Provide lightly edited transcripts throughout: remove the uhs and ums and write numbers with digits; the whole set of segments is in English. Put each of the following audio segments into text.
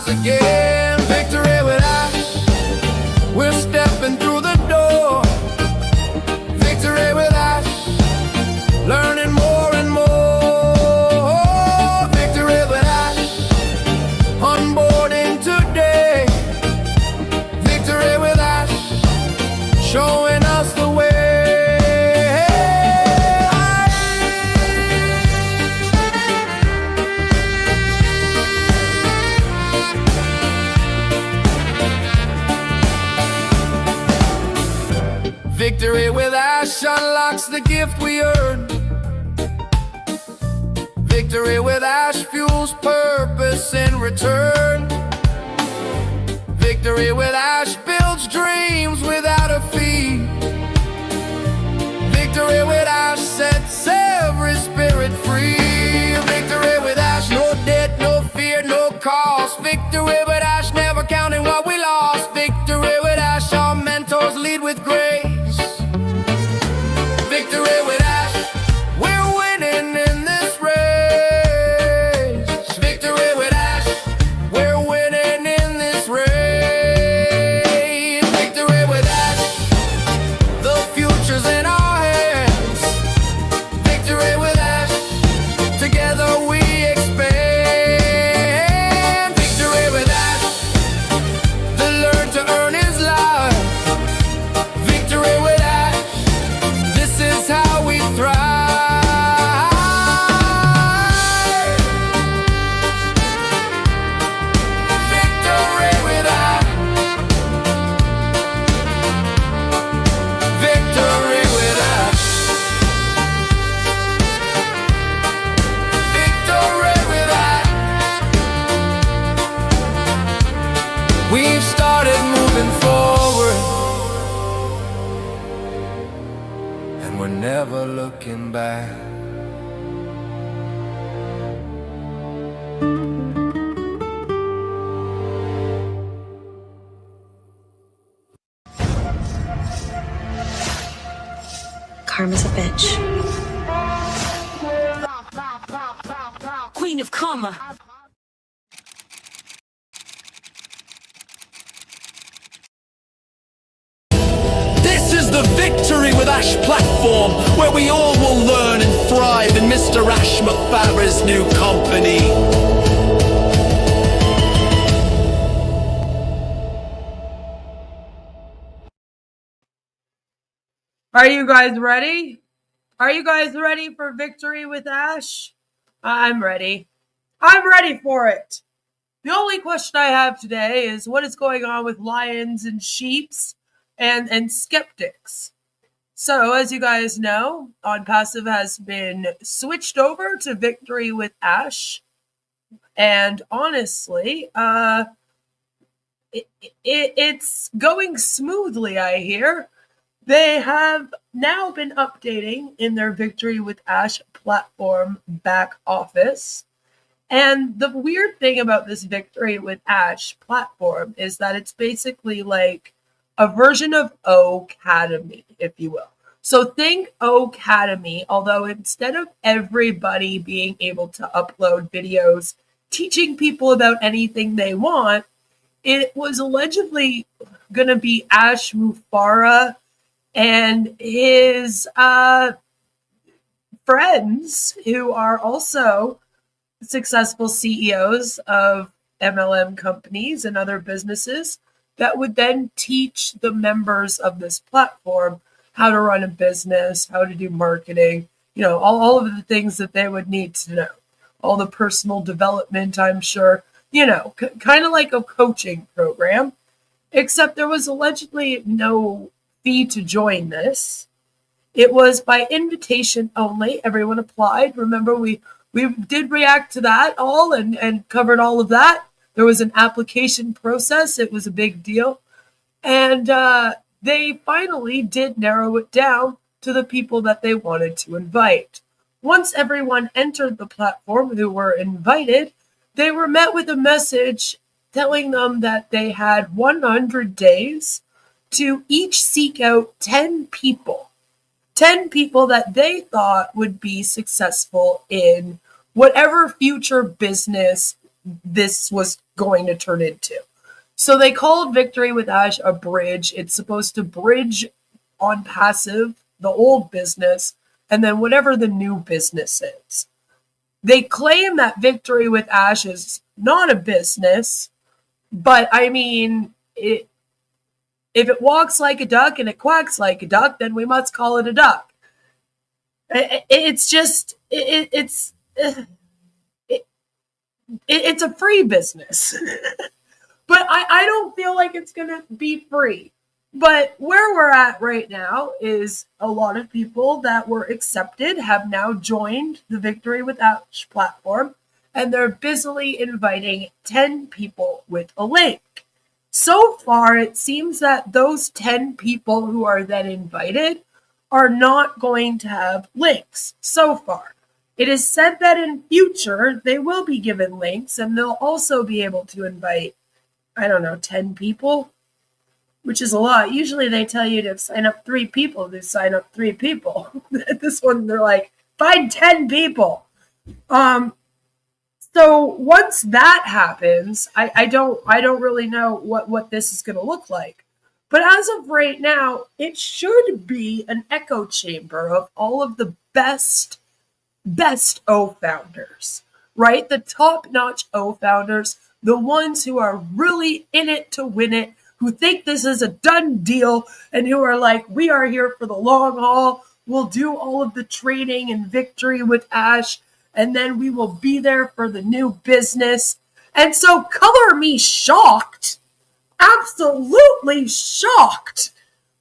again. Victory with Ash. We're stepping through the door. Victory with Ash. Learning more and more. Victory with Ash. Onboarding today. Victory with Ash. Showing us the way. Victory with Ash unlocks the gift we earned. Victory with Ash fuels purpose in return. Victory with Ash builds dreams without a fee. Victory with Ash sets every spirit free. Victory with Ash, no debt, no fear, no cost. Victory with Ash, never counting what we lost. Victory with Ash, our mentors lead with grace. Victory with Ash, we're winning in this race. Victory with Ash, we're winning in this race. Victory with Ash, the future's in our hands. Victory with Ash, together we expand. Victory with Ash, the learn to earn is life. Victory with Ash, this is how we thrive. Victory with Ash. Victory with Ash. Victory with Ash. We've started moving forward, and we're never looking back. Karma's a bitch. Queen of Karma. This is the Victory with Ash platform, where we all will learn and thrive in Mr. Ash Mufareh's new company. Are you guys ready? Are you guys ready for Victory with Ash? I'm ready. I'm ready for it. The only question I have today is what is going on with lions and sheeps and skeptics. So, as you guys know, On Passive has been switched over to Victory with Ash. And honestly, it's going smoothly, I hear. They have now been updating in their Victory with Ash platform back office. And the weird thing about this Victory with Ash platform is that it's basically like a version of O-Cademy, if you will. So think O-Cademy, although instead of everybody being able to upload videos teaching people about anything they want, it was allegedly going to be Ash Mufareh and his friends, who are also successful CEOs of MLM companies and other businesses, that would then teach the members of this platform how to run a business, how to do marketing, all of the things that they would need to know. All the personal development, I'm sure, kind of like a coaching program, except there was allegedly no fee to join this. It was by invitation only. Everyone applied. Remember, we did react to that all and covered all of that. There was an application process. It was a big deal. And they finally did narrow it down to the people that they wanted to invite. Once everyone entered the platform who were invited, they were met with a message telling them that they had 100 days to each seek out 10 people that they thought would be successful in whatever future business this was going to turn into. So they called Victory with Ash a bridge. It's supposed to bridge on passive the old business and then whatever the new business is. They claim that Victory with Ash is not a business, but I mean, if it walks like a duck and it quacks like a duck, then we must call it a duck. It's a free business. But I don't feel like it's going to be free. But where we're at right now is a lot of people that were accepted have now joined the Victory with Ash platform, and they're busily inviting 10 people with a link. So far, it seems that those 10 people who are then invited are not going to have links so far. It is said that in future, they will be given links, and they'll also be able to invite, 10 people, which is a lot. Usually they tell you to sign up 3 people. They sign up 3 people. This one, they're like, find 10 people. So once that happens, I don't really know what this is going to look like. But as of right now, it should be an echo chamber of all of the best O founders, right? The top-notch O founders, the ones who are really in it to win it, who think this is a done deal, and who are like, we are here for the long haul. We'll do all of the training and Victory with Ash, and then we will be there for the new business. And so color me shocked, absolutely shocked,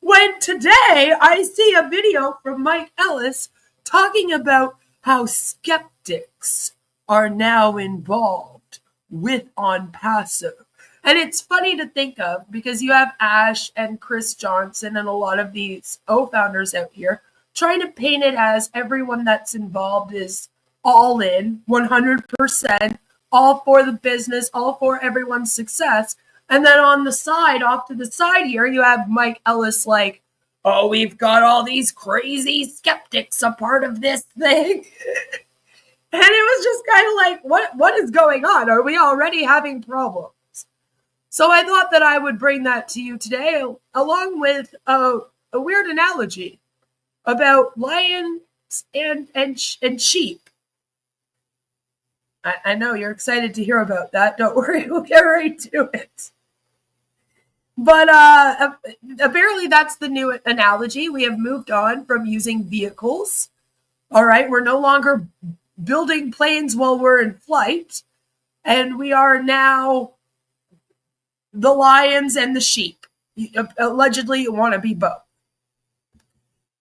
when today I see a video from Mike Ellis talking about how skeptics are now involved with On Passive. And it's funny to think of because you have Ash and Chris Johnson and a lot of these O founders out here trying to paint it as everyone that's involved is all in, 100%, all for the business, all for everyone's success. And then on the side, off to the side here, you have Mike Ellis like, oh, we've got all these crazy skeptics a part of this thing. And it was just kind of like, what is going on? Are we already having problems? So I thought that I would bring that to you today, along with a weird analogy about lions and sheep. I know you're excited to hear about that. Don't worry, we'll get right to it. But apparently that's the new analogy. We have moved on from using vehicles. All right, we're no longer building planes while we're in flight. And we are now the lions and the sheep. Allegedly, you want to be both.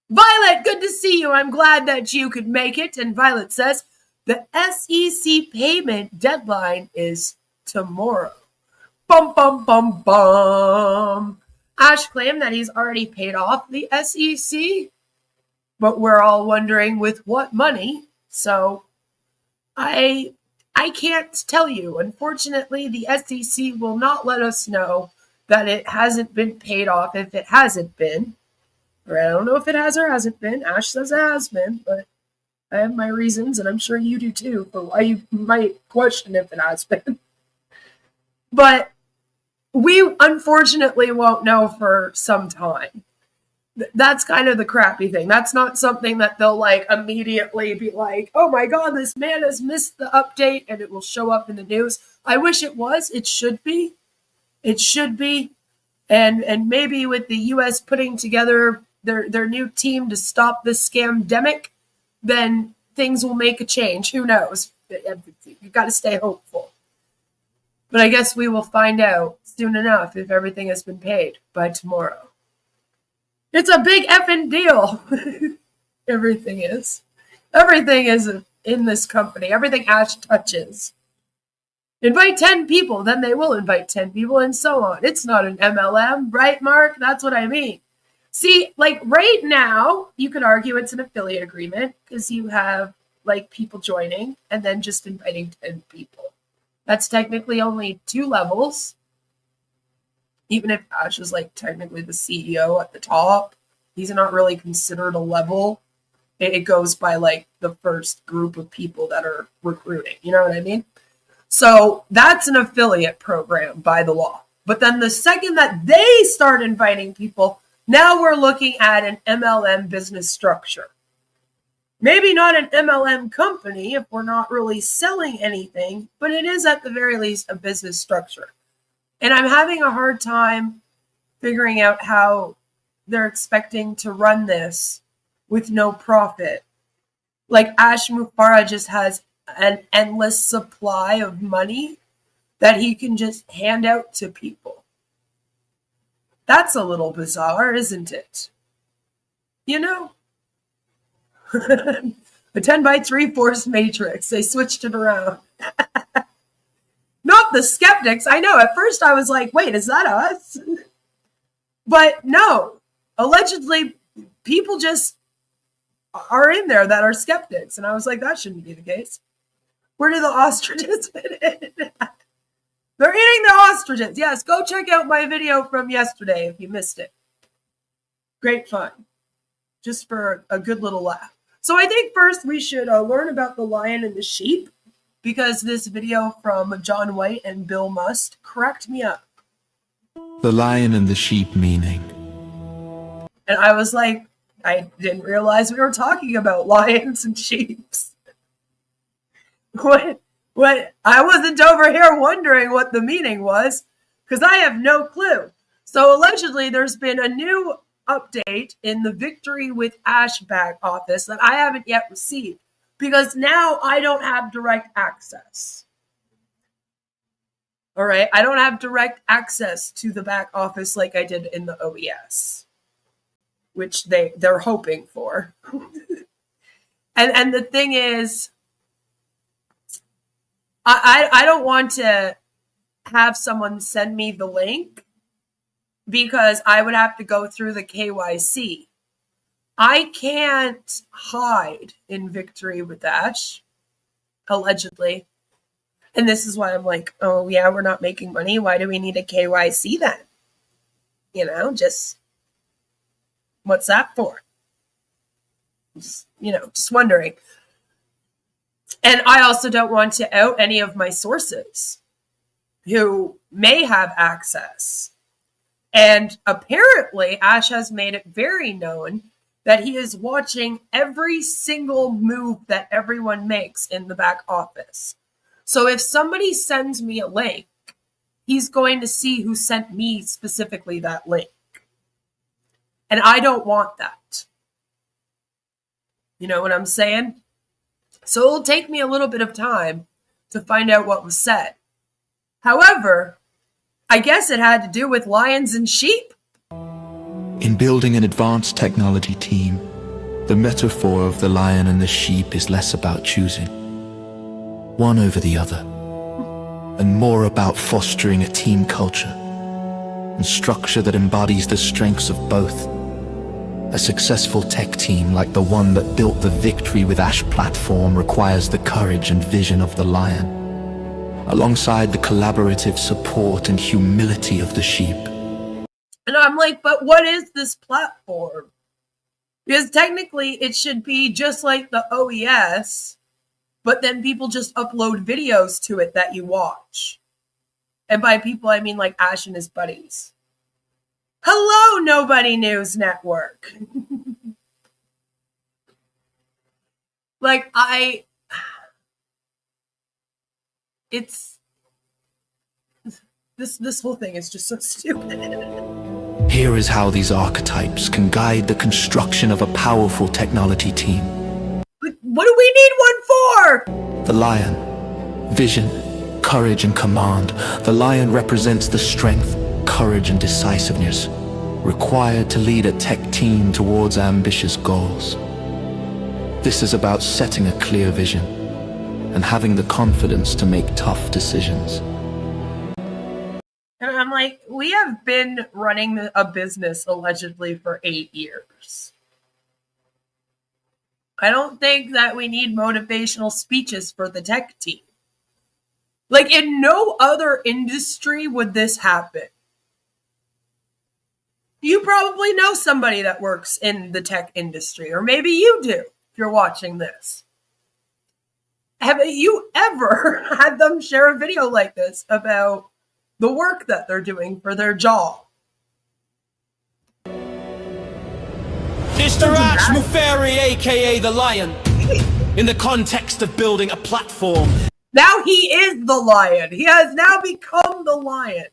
Violet, good to see you. I'm glad that you could make it. And Violet says, the SEC payment deadline is tomorrow. Bum, bum, bum, bum. Ash claimed that he's already paid off the SEC, but we're all wondering with what money. So I can't tell you. Unfortunately, the SEC will not let us know that it hasn't been paid off if it hasn't been. Or I don't know if it has or hasn't been. Ash says it has been, but I have my reasons, and I'm sure you do too, for why you might question if it has been. But we unfortunately won't know for some time. That's kind of the crappy thing. That's not something that they'll like immediately be like, oh my God, this man has missed the update and it will show up in the news. I wish it was. It should be. It should be. And maybe with the US putting together their new team to stop this scamdemic, then things will make a change. Who knows? You've got to stay hopeful. But I guess we will find out soon enough if everything has been paid by tomorrow. It's a big effing deal. Everything is. Everything is in this company. Everything Ash touches. Invite 10 people, then they will invite 10 people, and so on. It's not an MLM, right, Mark? That's what I mean. See, like right now, you could argue it's an affiliate agreement because you have like people joining and then just inviting 10 people. That's technically only 2 levels. Even if Ash is like technically the CEO at the top, he's not really considered a level. It goes by like the first group of people that are recruiting. You know what I mean? So that's an affiliate program by the law. But then the second that they start inviting people, now we're looking at an MLM business structure. Maybe not an MLM company if we're not really selling anything, but it is at the very least a business structure. And I'm having a hard time figuring out how they're expecting to run this with no profit. Like Ash Mufareh just has an endless supply of money that he can just hand out to people. That's a little bizarre, isn't it? You know? A 10 by 3 force matrix. They switched it around. Not the skeptics. I know. At first I was like, wait, is that us? But no. Allegedly, people just are in there that are skeptics. And I was like, that shouldn't be the case. Where do the ostriches fit in? They're eating the ostriches. Yes, go check out my video from yesterday if you missed it. Great fun. Just for a good little laugh. So I think first we should learn about the lion and the sheep, because this video from John White and Bill Must cracked me up. The lion and the sheep meaning. And I was like, I didn't realize we were talking about lions and sheeps. What? I wasn't over here wondering what the meaning was, because I have no clue. So allegedly there's been a new update in the Victory with Ash back office that I haven't yet received, because now I don't have direct access. All right, I don't have direct access to the back office like I did in the OES, which they're hoping for. and the thing is, I don't want to have someone send me the link, because I would have to go through the KYC. I can't hide in Victory with Ash, allegedly. And this is why I'm like, oh yeah, we're not making money. Why do we need a KYC then? You know, just, what's that for? Just wondering. And I also don't want to out any of my sources who may have access. And apparently, Ash has made it very known that he is watching every single move that everyone makes in the back office. So if somebody sends me a link, he's going to see who sent me specifically that link. And I don't want that. You know what I'm saying? So it'll take me a little bit of time to find out what was said. However, I guess it had to do with lions and sheep. In building an advanced technology team, the metaphor of the lion and the sheep is less about choosing one over the other, and more about fostering a team culture and structure that embodies the strengths of both. A successful tech team like the one that built the Victory with Ash platform requires the courage and vision of the lion, alongside the collaborative support and humility of the sheep. And I'm like, but what is this platform? Because technically it should be just like the OES, but then people just upload videos to it that you watch. And by people, I mean like Ash and his buddies. Hello, Nobody News Network. This whole thing is just so stupid. Here is how these archetypes can guide the construction of a powerful technology team. But what do we need one for? The lion. Vision, courage, and command. The lion represents the strength, courage, and decisiveness required to lead a tech team towards ambitious goals. This is about setting a clear vision and having the confidence to make tough decisions. And I'm like, we have been running a business allegedly for 8 years. I don't think that we need motivational speeches for the tech team. Like, in no other industry would this happen. You probably know somebody that works in the tech industry, or maybe you do if you're watching this. Have you ever had them share a video like this about the work that they're doing for their job? Mr. Ash Mufareh, aka the Lion, in the context of building a platform. Now he is the lion. He has now become the lion.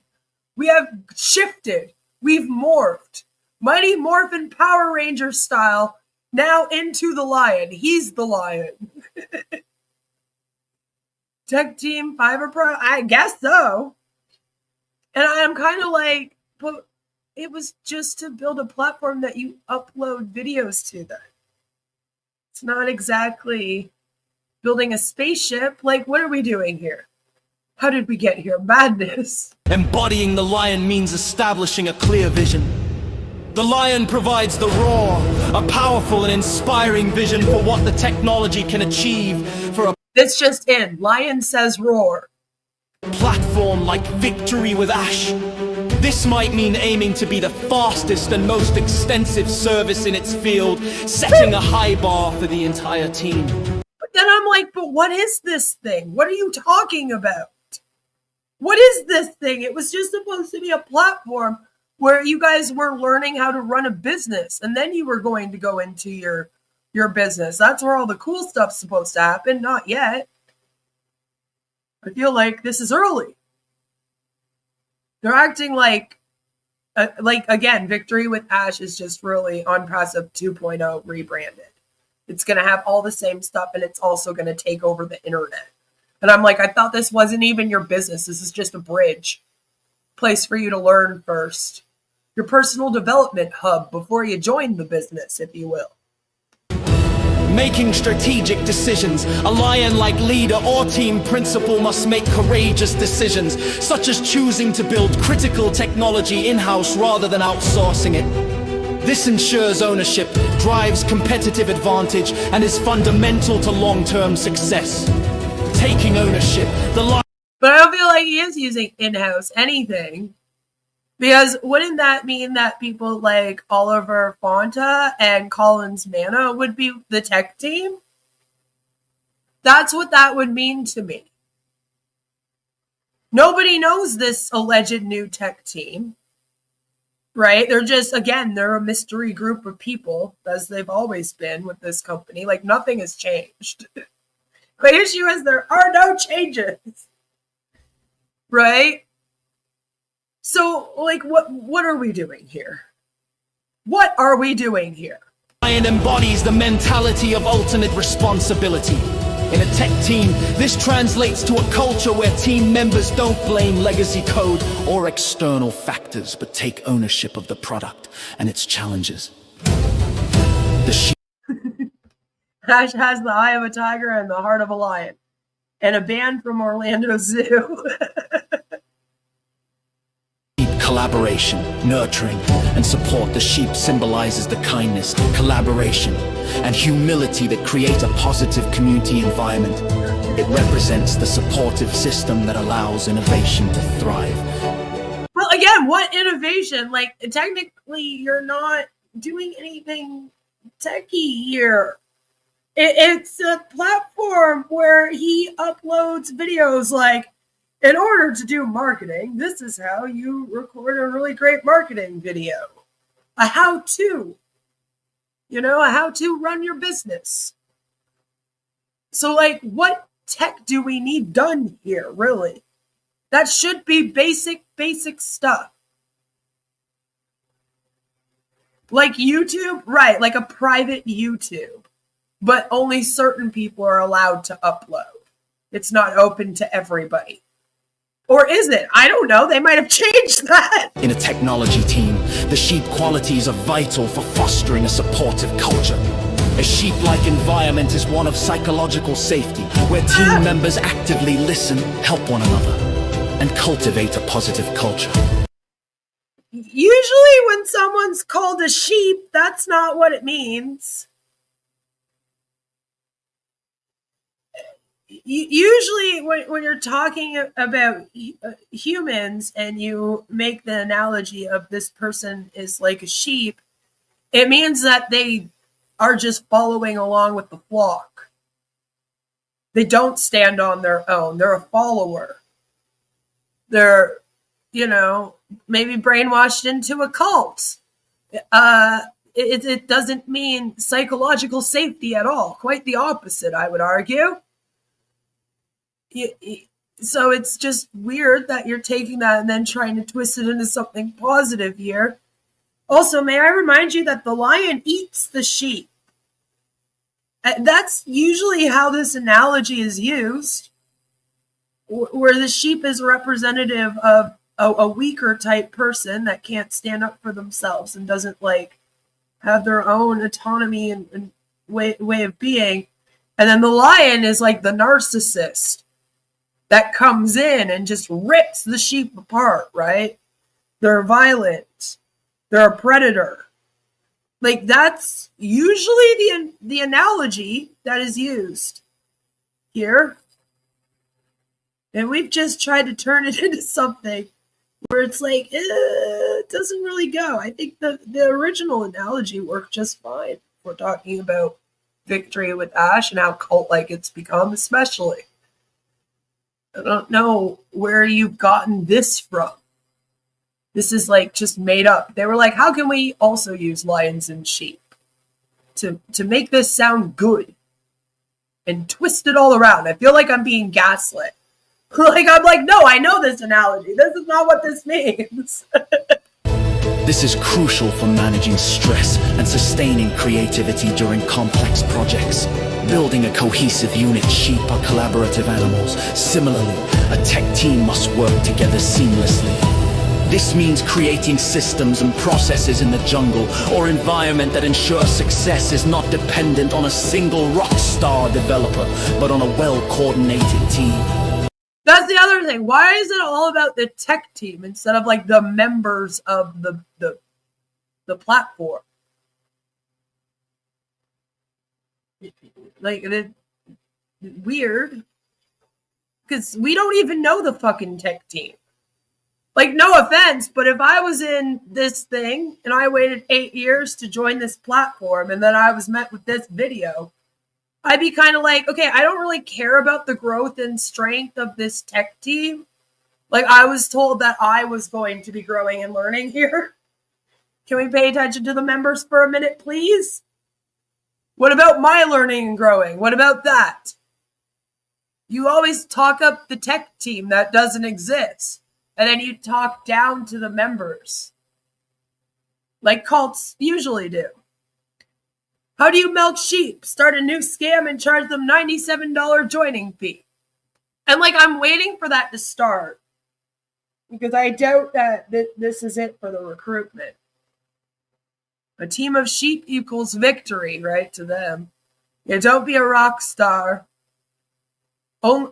We have shifted. We've morphed. Mighty Morphin Power Ranger style now into the lion. He's the lion. Tech Team Fiverr Pro? I guess so. And I'm kind of like, but it was just to build a platform that you upload videos to then. It's not exactly building a spaceship. Like, what are we doing here? How did we get here? Madness. Embodying the lion means establishing a clear vision. The lion provides the roar, a powerful and inspiring vision for what the technology can achieve for a This just in. Lion says roar. platform like Victory with Ash. This might mean aiming to be the fastest and most extensive service in its field, setting a high bar for the entire team. But then I'm like, but what is this thing? What are you talking about? What is this thing? It was just supposed to be a platform where you guys were learning how to run a business, and then you were going to go into your business. That's where all the cool stuff's supposed to happen. Not yet. I feel like this is early. They're acting like again, Victory with Ash is just really Unpressive 2.0 rebranded. It's going to have all the same stuff, and it's also going to take over the internet. And I'm like, I thought this wasn't even your business. This is just a bridge. Place for you to learn first. Your personal development hub before you join the business, if you will. Making strategic decisions. A lion-like leader or team principal must make courageous decisions, such as choosing to build critical technology in-house rather than outsourcing it. This ensures ownership, drives competitive advantage, and is fundamental to long-term success. Taking ownership. But I don't feel like he is using in-house anything. Because wouldn't that mean that people like Oliver Fonta and Collins Manna would be the tech team? That's what that would mean to me. Nobody knows this alleged new tech team, right? They're just, again, they're a mystery group of people, as they've always been with this company. Like, nothing has changed. The issue is there are no changes, right? So, like, what are we doing here? What are we doing here? Lion embodies the mentality of ultimate responsibility. In a tech team, this translates to a culture where team members don't blame legacy code or external factors, but take ownership of the product and its challenges. Ash has the eye of a tiger and the heart of a lion. And a band from Orlando Zoo. Collaboration, nurturing, and support. The sheep symbolizes the kindness, collaboration, and humility that create a positive community environment. It represents the supportive system that allows innovation to thrive. Well, again, what innovation? Like, technically, you're not doing anything techie here. It's a platform where he uploads videos like, in order to do marketing, this is how you record a really great marketing video. A how-to. A how-to run your business. So, like, what tech do we need done here, really? That should be basic stuff. Like YouTube? Right, like a private YouTube. But only certain people are allowed to upload. It's not open to everybody. Or is it? I don't know. They might have changed that. In a technology team, the sheep qualities are vital for fostering a supportive culture. A sheep-like environment is one of psychological safety, where team members actively listen, help one another, and cultivate a positive culture. Usually when someone's called a sheep, that's not what it means. Usually when you're talking about humans and you make the analogy of this person is like a sheep, it means that they are just following along with the flock. They don't stand on their own. They're a follower. They're, maybe brainwashed into a cult. It doesn't mean psychological safety at all. Quite the opposite, I would argue. So it's just weird that you're taking that and then trying to twist it into something positive here. Also, may I remind you that the lion eats the sheep. That's usually how this analogy is used, where the sheep is representative of a weaker type person that can't stand up for themselves and doesn't have their own autonomy and way of being. And then the lion is like the narcissist that comes in and just rips the sheep apart, right? They're violent. They're a predator. That's usually the analogy that is used here. And we've just tried to turn it into something where it's it doesn't really go. I think the original analogy worked just fine. We're talking about victory with Ash and how cult-like it's become, especially. I don't know where you've gotten this from. This is just made up. They were like, how can we also use lions and sheep to make this sound good and twist it all around? I feel like I'm being gaslit. I'm like, no, I know this analogy. This is not what this means. This is crucial for managing stress and sustaining creativity during complex projects. Building a cohesive unit, sheep are collaborative animals. Similarly, a tech team must work together seamlessly. This means creating systems and processes in the jungle or environment that ensure success is not dependent on a single rock star developer, but on a well-coordinated team. That's the other thing. Why is it all about the tech team instead of the members of the platform? Weird. Because we don't even know the fucking tech team. No offense, but if I was in this thing and I waited 8 years to join this platform and then I was met with this video, I'd be kind of okay, I don't really care about the growth and strength of this tech team. I was told that I was going to be growing and learning here. Can we pay attention to the members for a minute, please? What about my learning and growing? What about that? You always talk up the tech team that doesn't exist. And then you talk down to the members. Like cults usually do. How do you milk sheep? Start a new scam and charge them $97 joining fee. And I'm waiting for that to start. Because I doubt that this is it for the recruitment. A team of sheep equals victory, right, to them. Yeah, don't be a rock star.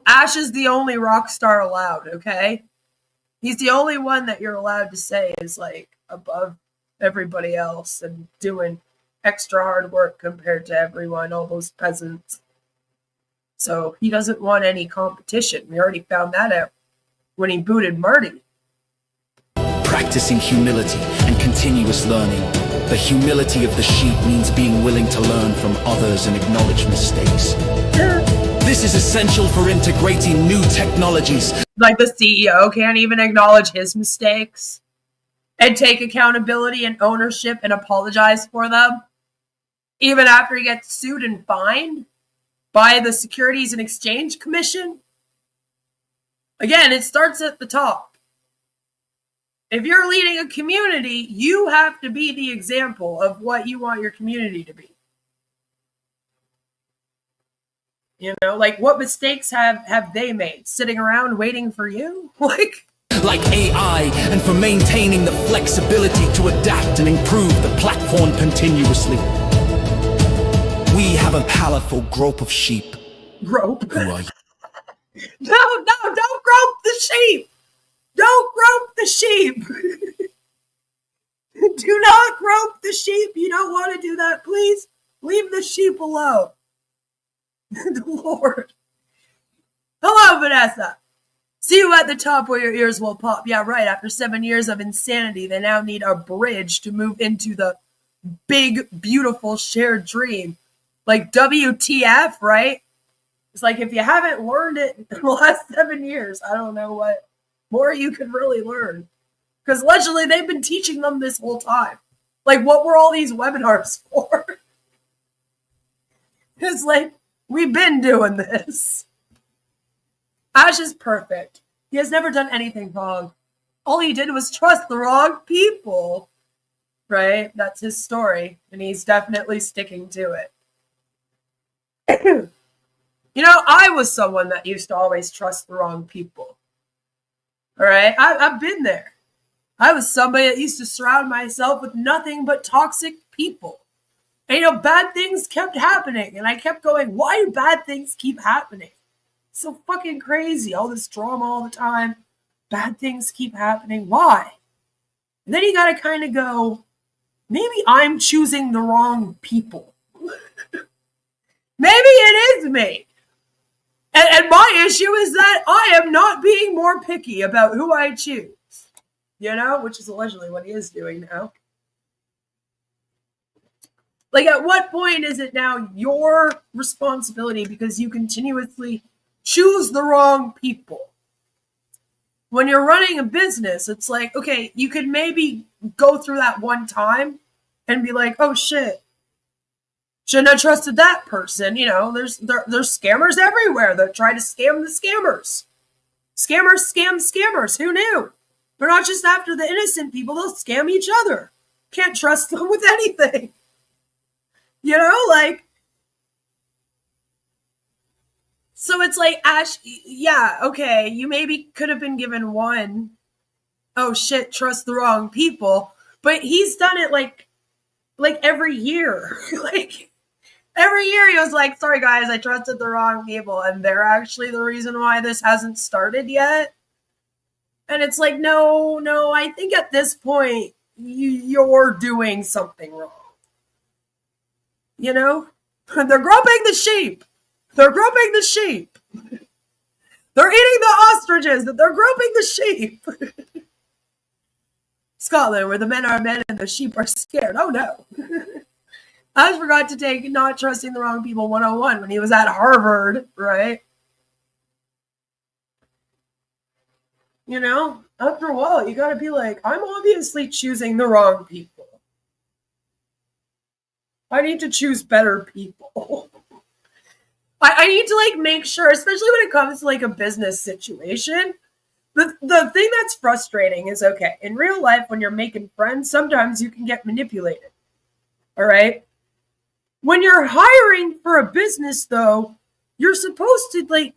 Ash is the only rock star allowed, okay? He's the only one that you're allowed to say is above everybody else and doing extra hard work compared to everyone, all those peasants. So he doesn't want any competition. We already found that out when he booted Marty. Practicing humility and continuous learning. The humility of the sheep means being willing to learn from others and acknowledge mistakes. This is essential for integrating new technologies. The CEO can't even acknowledge his mistakes and take accountability and ownership and apologize for them, even after he gets sued and fined by the Securities and Exchange Commission. Again, it starts at the top. If you're leading a community, you have to be the example of what you want your community to be. What mistakes have they made? Sitting around waiting for you? Like AI, and for maintaining the flexibility to adapt and improve the platform continuously. We have a powerful group of sheep. Grope? Who are you? No, don't grope the sheep! Don't grope the sheep! Do not grope the sheep. You don't want to do that, please. Leave the sheep alone. The Lord. Hello, Vanessa. See you at the top where your ears will pop. Yeah, right. After 7 years of insanity, they now need a bridge to move into the big, beautiful shared dream. WTF, right? It's like, if you haven't learned it in the last 7 years, I don't know what more you could really learn. Because allegedly they've been teaching them this whole time. Like, what were all these webinars for? It's like, we've been doing this. Ash is perfect. He has never done anything wrong. All he did was trust the wrong people. Right? That's his story. And he's definitely sticking to it. You know, I was someone that used to always trust the wrong people. All right? I've been there. I was somebody that used to surround myself with nothing but toxic people. And, you know, bad things kept happening. And I kept going, why do bad things keep happening? So fucking crazy. All this drama all the time. Bad things keep happening. Why? And then you got to kind of go, maybe I'm choosing the wrong people. Maybe it is me. And my issue is that I am not being more picky about who I choose. You know, which is allegedly what he is doing now. Like, at what point is it now your responsibility because you continuously choose the wrong people? When you're running a business, it's like, okay, you could maybe go through that one time and be like, oh shit, shouldn't have trusted that person. You know, there's scammers everywhere that try to scam the scammers. Scammers scam scammers. Who knew? They're not just after the innocent people. They'll scam each other. Can't trust them with anything. You know, like. So it's like, Ash, yeah, okay, you maybe could have been given one, oh shit, trust the wrong people. But he's done it like every year. Like, every year he was like, sorry guys, I trusted the wrong people. And they're actually the reason why this hasn't started yet. And it's like, no, I think at this point, you're doing something wrong. You know? They're groping the sheep. They're groping the sheep. They're eating the ostriches. They're groping the sheep. Scotland, where the men are men and the sheep are scared. Oh, no. I forgot to take Not Trusting the Wrong People 101 when he was at Harvard, right? You know, after a while, you gotta be like, I'm obviously choosing the wrong people. I need to choose better people. I need to, like, make sure, especially when it comes to, like, a business situation, the thing that's frustrating is, okay, in real life, when you're making friends, sometimes you can get manipulated. All right? When you're hiring for a business, though, you're supposed to, like,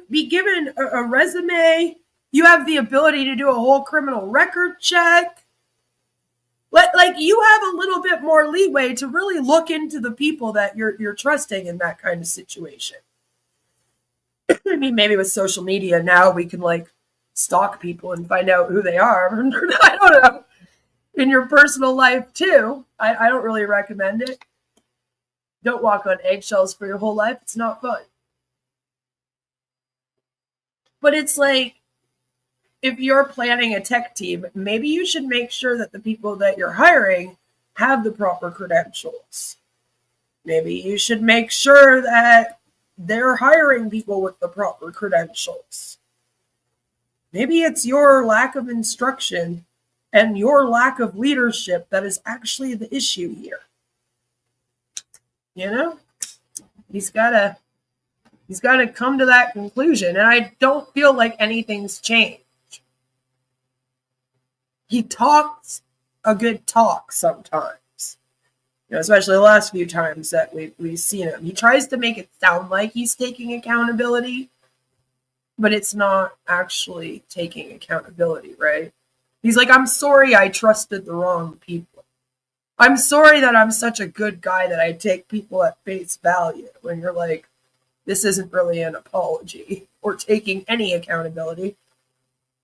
be given a resume. You have the ability to do a whole criminal record check. Like, you have a little bit more leeway to really look into the people that you're trusting in that kind of situation. I mean, maybe with social media now we can, like, stalk people and find out who they are. I don't know. In your personal life, too. I don't really recommend it. Don't walk on eggshells for your whole life. It's not fun. But it's like, if you're planning a tech team, maybe you should make sure that the people that you're hiring have the proper credentials. Maybe you should make sure that they're hiring people with the proper credentials. Maybe it's your lack of instruction and your lack of leadership that is actually the issue here. You know? He's got to come to that conclusion, and I don't feel like anything's changed. He talks a good talk sometimes, you know, especially the last few times that we've seen him. He tries to make it sound like he's taking accountability, but it's not actually taking accountability, right? He's like, I'm sorry I trusted the wrong people. I'm sorry that I'm such a good guy that I take people at face value. When you're like, this isn't really an apology or taking any accountability.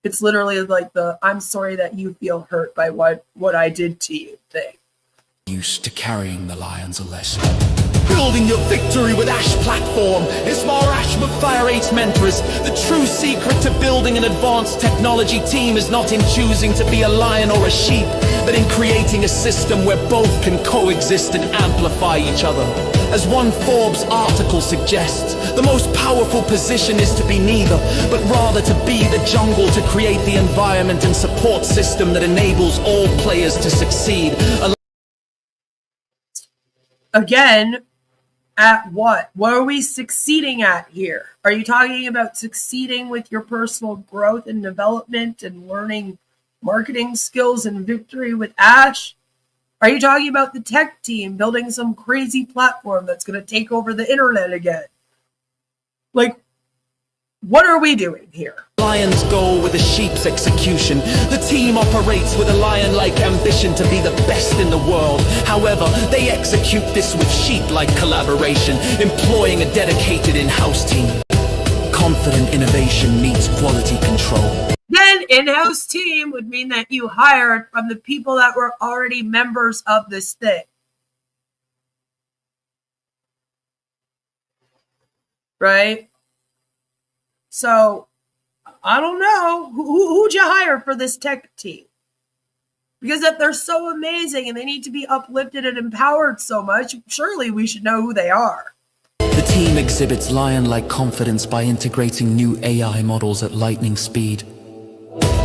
It's literally like I'm sorry that you feel hurt by what I did to you thing. Used to carrying the lions a lesson. Building your victory with Ash platform is more Ash Mufareh mentors. The true secret to building an advanced technology team is not in choosing to be a lion or a sheep, but in creating a system where both can coexist and amplify each other. As one Forbes article suggests, The most powerful position is to be neither, but rather to be the jungle, to create the environment and support system that enables all players to succeed. Again, at what? What are we succeeding at here? Are you talking about succeeding with your personal growth and development and learning marketing skills and victory with Ash? Are you talking about the tech team building some crazy platform that's going to take over the internet again? Like, what are we doing here? Lion's goal with a sheep's execution. The team operates with a lion-like ambition to be the best in the world. However, they execute this with sheep-like collaboration, employing a dedicated in-house team. Confident innovation meets quality control. Then in-house team would mean that you hired from the people that were already members of this thing. Right? So, I don't know. Who'd you hire for this tech team? Because if they're so amazing and they need to be uplifted and empowered so much, surely we should know who they are. The team exhibits lion-like confidence by integrating new AI models at lightning speed.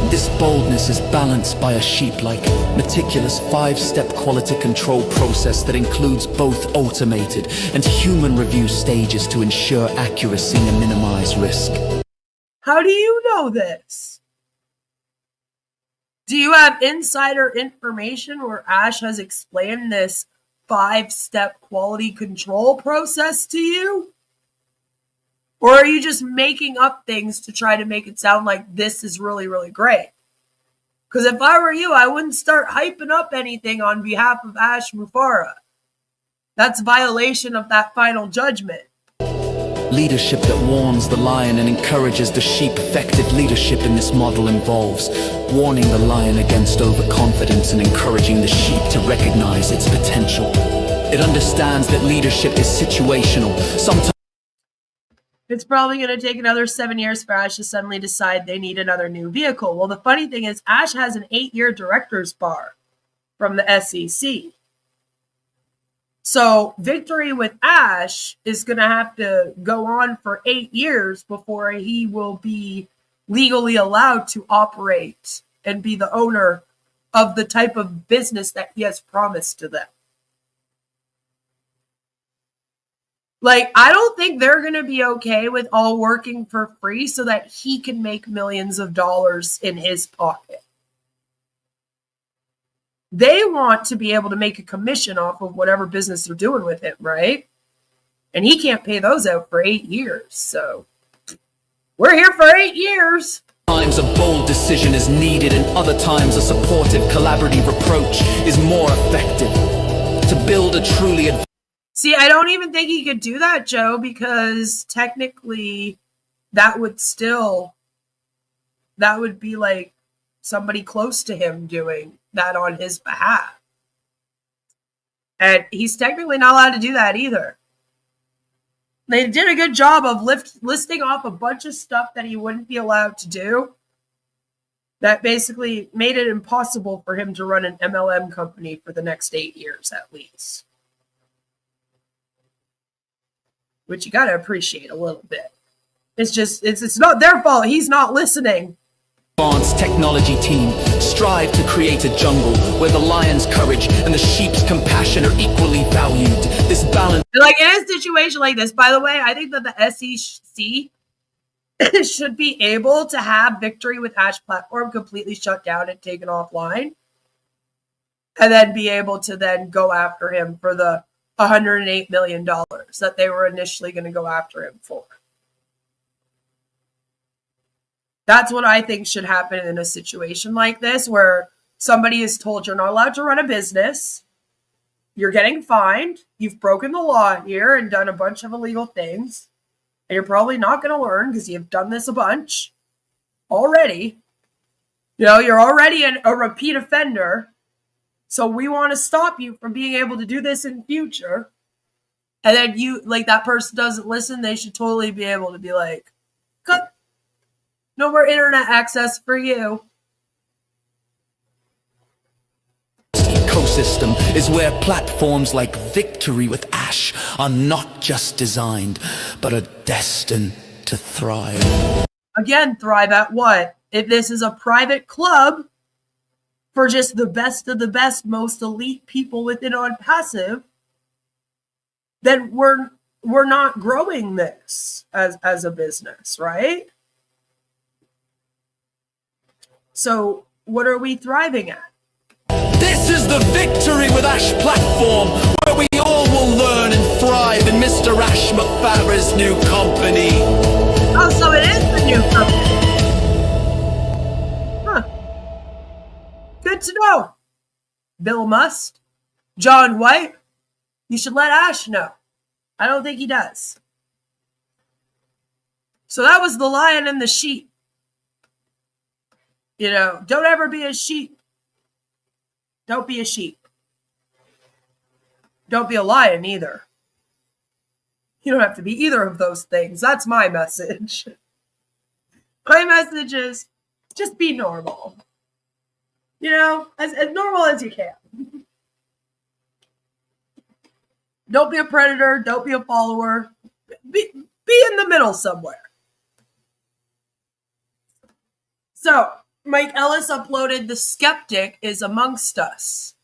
This boldness is balanced by a sheep-like, meticulous 5-step quality control process that includes both automated and human review stages to ensure accuracy and minimize risk. How do you know this? Do you have insider information where Ash has explained this 5-step quality control process to you? Or are you just making up things to try to make it sound like this is really, really great? Because if I were you, I wouldn't start hyping up anything on behalf of Ash Mufareh. That's violation of that final judgment. Leadership that warns the lion and encourages the sheep. Effective leadership in this model involves warning the lion against overconfidence and encouraging the sheep to recognize its potential. It understands that leadership is situational. Sometimes it's probably going to take another 7 years for Ash to suddenly decide they need another new vehicle. Well, the funny thing is Ash has an 8-year director's bar from the SEC. So victory with Ash is going to have to go on for 8 years before he will be legally allowed to operate and be the owner of the type of business that he has promised to them. Like, I don't think they're going to be okay with all working for free so that he can make millions of dollars in his pocket. They want to be able to make a commission off of whatever business they're doing with it, right? And he can't pay those out for 8 years. So we're here for 8 years. Times a bold decision is needed, and other times a supportive, collaborative approach is more effective. To build a truly See, I don't even think he could do that, Joe, because technically that would be like somebody close to him doing that on his behalf. And he's technically not allowed to do that either. They did a good job of listing off a bunch of stuff that he wouldn't be allowed to do. That basically made it impossible for him to run an MLM company for the next 8 years at least. Which you got to appreciate a little bit. It's just, it's not their fault. He's not listening. Advanced technology team strive to create a jungle where the lion's courage and the sheep's compassion are equally valued. This balance. Like in a situation like this, by the way, I think that the SEC should be able to have Victory with Ash platform completely shut down and taken offline. And then be able to then go after him for the $108 million that they were initially going to go after him for. That's what I think should happen in a situation like this, where somebody is told you're not allowed to run a business, you're getting fined, you've broken the law here and done a bunch of illegal things, and you're probably not going to learn because you've done this a bunch already. You know, you're already a repeat offender. So we want to stop you from being able to do this in future. And then you, like, that person doesn't listen, they should totally be able to be like, cut. No more internet access for you. Ecosystem is where platforms like Victory with Ash Ash are not just designed, but are destined to thrive. Again, thrive at what? If this is a private club for just the best of the best, most elite people within on passive, then we're not growing this as a business, right? So what are we thriving at? This is the Victory with Ash platform, where we all will learn and thrive in Mr. Ash Mufareh's new company. Oh, so it is the new company. Huh. Good to know. Bill Must, John White, you should let Ash know. I don't think he does. So that was the lion and the sheep. You know, don't ever be a sheep. Don't be a sheep. Don't be a lion either. You don't have to be either of those things. That's my message. My message is just be normal. You know, as normal as you can. Don't be a predator. Don't be a follower. Be in the middle somewhere. So, Mike Ellis uploaded The Skeptic is Amongst Us.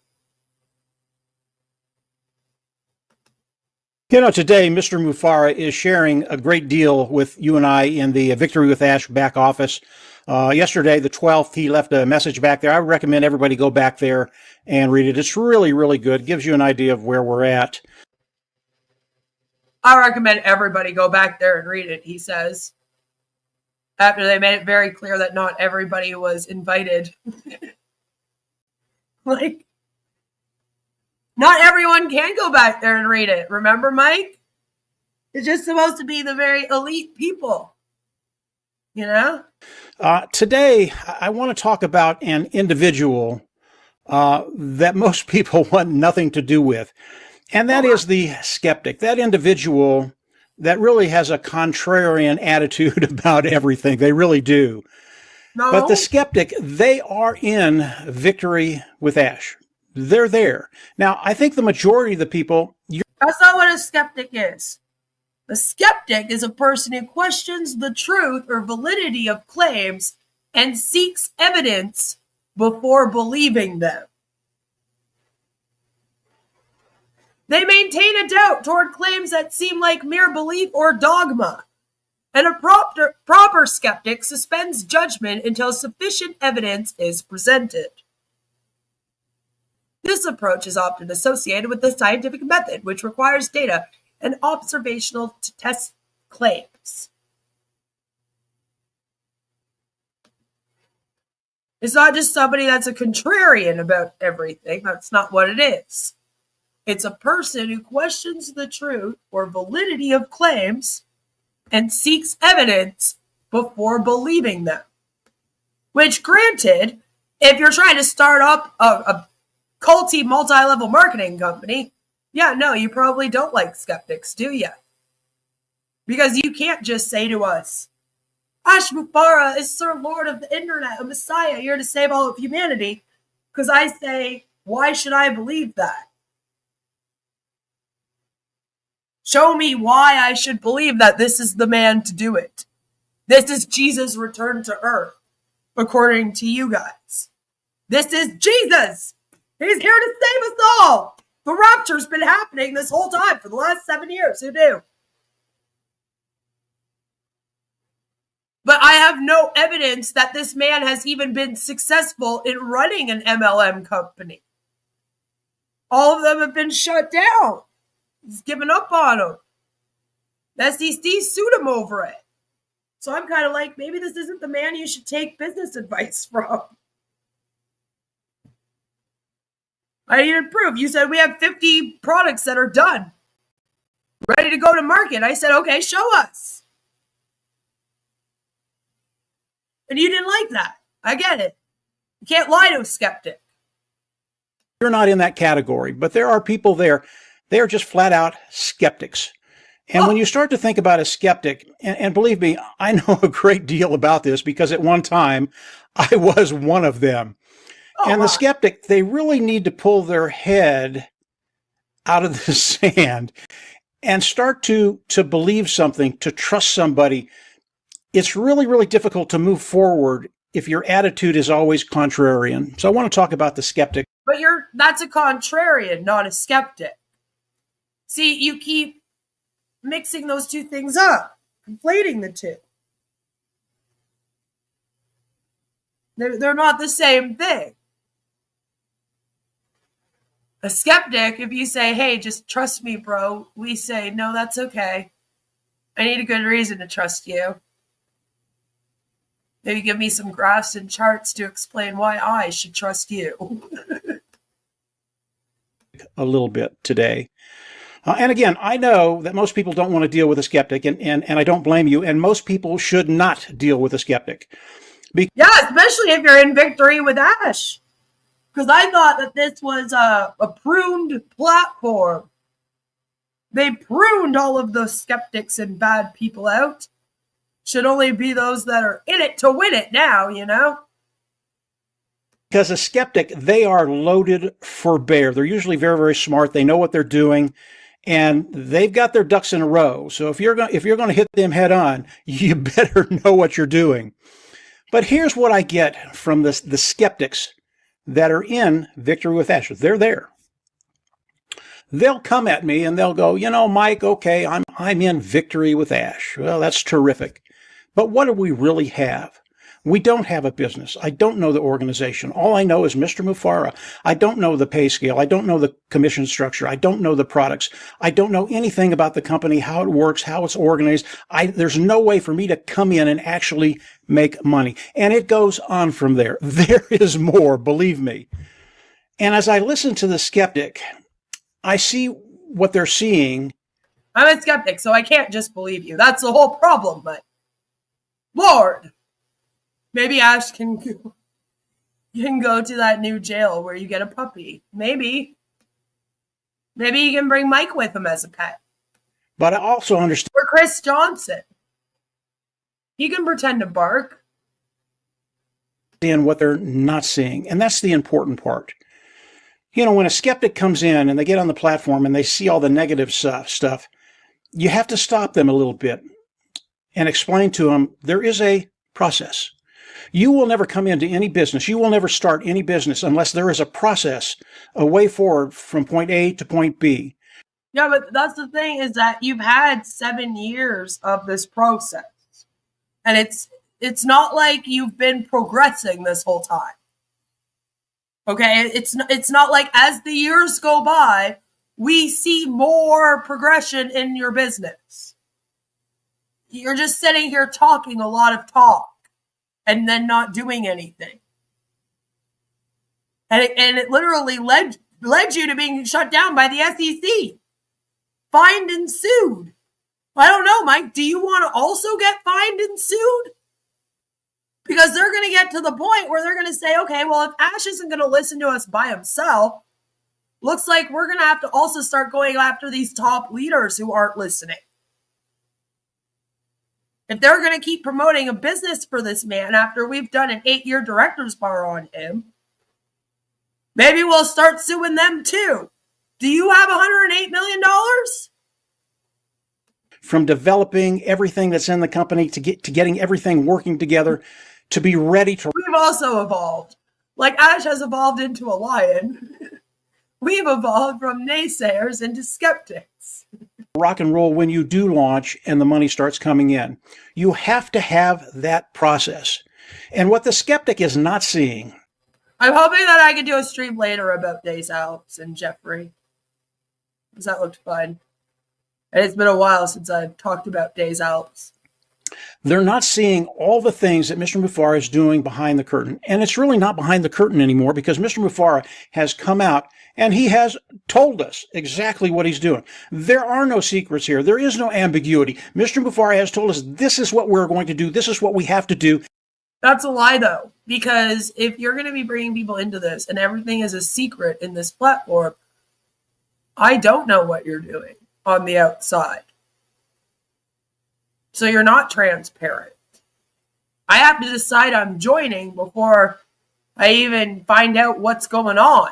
You know, today, Mr. Mufareh is sharing a great deal with you and I in the Victory with Ash back office. Yesterday, the 12th, he left a message back there. I would recommend everybody go back there and read it. It's really, really good. It gives you an idea of where we're at. I recommend everybody go back there and read it, he says. After they made it very clear that not everybody was invited. Like, not everyone can go back there and read it. Remember, Mike? It's just supposed to be the very elite people. You know? Today, I want to talk about an individual that most people want nothing to do with. And that is the skeptic. That individual that really has a contrarian attitude about everything. They really do. No. But the skeptic, they are in Victory with Ash. They're there. Now, I think the majority of the people... That's not what a skeptic is. A skeptic is a person who questions the truth or validity of claims and seeks evidence before believing them. They maintain a doubt toward claims that seem like mere belief or dogma. And a proper skeptic suspends judgment until sufficient evidence is presented. This approach is often associated with the scientific method, which requires data and observational to test claims. It's not just somebody that's a contrarian about everything. That's not what it is. It's a person who questions the truth or validity of claims and seeks evidence before believing them. Which, granted, if you're trying to start up a culty multi-level marketing company, yeah, no, you probably don't like skeptics, do you? Because you can't just say to us, Ash Mufareh is Sir Lord of the Internet, a messiah here to save all of humanity. Because I say, why should I believe that? Show me why I should believe that this is the man to do it. This is Jesus' return to earth, according to you guys. This is Jesus. He's here to save us all. The rapture's been happening this whole time for the last 7 years. Who knew? But I have no evidence that this man has even been successful in running an MLM company. All of them have been shut down. He's given up on him. The SEC sued him over it. So I'm kind of like, maybe this isn't the man you should take business advice from. I needed proof. You said we have 50 products that are done, ready to go to market. I said, okay, show us. And you didn't like that. I get it. You can't lie to a skeptic. You're not in that category, but there are people there. They are just flat out skeptics. And when you start to think about a skeptic, and believe me, I know a great deal about this because at one time I was one of them. And the skeptic, they really need to pull their head out of the sand and start to believe something, to trust somebody, it's really, really difficult to move forward if your attitude is always contrarian. So I want to talk about the skeptic. But that's a contrarian, not a skeptic. See, you keep mixing those two things up, conflating the two. They're not the same thing. A skeptic, if you say, hey, just trust me, bro, we say, no, that's okay. I need a good reason to trust you. Maybe give me some graphs and charts to explain why I should trust you. A little bit today. And again, I know that most people don't want to deal with a skeptic, and I don't blame you, and most people should not deal with a skeptic. Yeah, especially if you're in victory with Ash. Because I thought that this was a pruned platform. They pruned all of the skeptics and bad people out. Should only be those that are in it to win it now, you know? Because a skeptic, they are loaded for bear. They're usually very, very smart. They know what they're doing, and they've got their ducks in a row. So if you're going to hit them head on, you better know what you're doing. But here's what I get from the skeptics that are in Victory with Ash. They're there. They'll come at me and they'll go, Mike, okay, I'm in Victory with Ash. Well, that's terrific. But what do we really have? We don't have a business. I don't know the organization. All I know is Mr. Mufareh. I don't know the pay scale. I don't know the commission structure. I don't know the products. I don't know anything about the company, how it works, how it's organized. There's no way for me to come in and actually make money. And it goes on from there. There is more, believe me. And as I listen to the skeptic, I see what they're seeing. I'm a skeptic, so I can't just believe you. That's the whole problem, but Lord, maybe Ash can go to that new jail where you get a puppy. Maybe he can bring Mike with him as a pet. But I also understand. Or Chris Johnson. He can pretend to bark. And what they're not seeing. And that's the important part. When a skeptic comes in and they get on the platform and they see all the negative stuff, you have to stop them a little bit and explain to them there is a process. You will never come into any business. You will never start any business unless there is a process, a way forward from point A to point B. Yeah, but that's the thing, is that you've had 7 years of this process. And it's not like you've been progressing this whole time. Okay, it's not like as the years go by, we see more progression in your business. You're just sitting here talking a lot of talk and then not doing anything. And it literally led you to being shut down by the SEC, fined and sued. I don't know, Mike, do you want to also get fined and sued? Because they're going to get to the point where they're going to say, okay, well, if Ash isn't going to listen to us by himself, looks like we're going to have to also start going after these top leaders who aren't listening. If they're going to keep promoting a business for this man after we've done an 8-year director's bar on him, maybe we'll start suing them too. Do you have $108 million? From developing everything that's in the company to getting everything working together, to be ready to... We've also evolved. Like Ash has evolved into a lion. We've evolved from naysayers into skeptics. Rock and roll when you do launch and the money starts coming in. You have to have that process. And what the skeptic is not seeing... I'm hoping that I can do a stream later about Days Alps and Jeffrey, because that looked fun. And it's been a while since I've talked about Days Alps. They're not seeing all the things that Mr. Mufareh is doing behind the curtain. And it's really not behind the curtain anymore, because Mr. Mufareh has come out and he has told us exactly what he's doing. There are no secrets here. There is no ambiguity. Mr. Mufareh has told us this is what we're going to do. This is what we have to do. That's a lie, though, because if you're going to be bringing people into this and everything is a secret in this platform, I don't know what you're doing on the outside. So you're not transparent. I have to decide I'm joining before I even find out what's going on.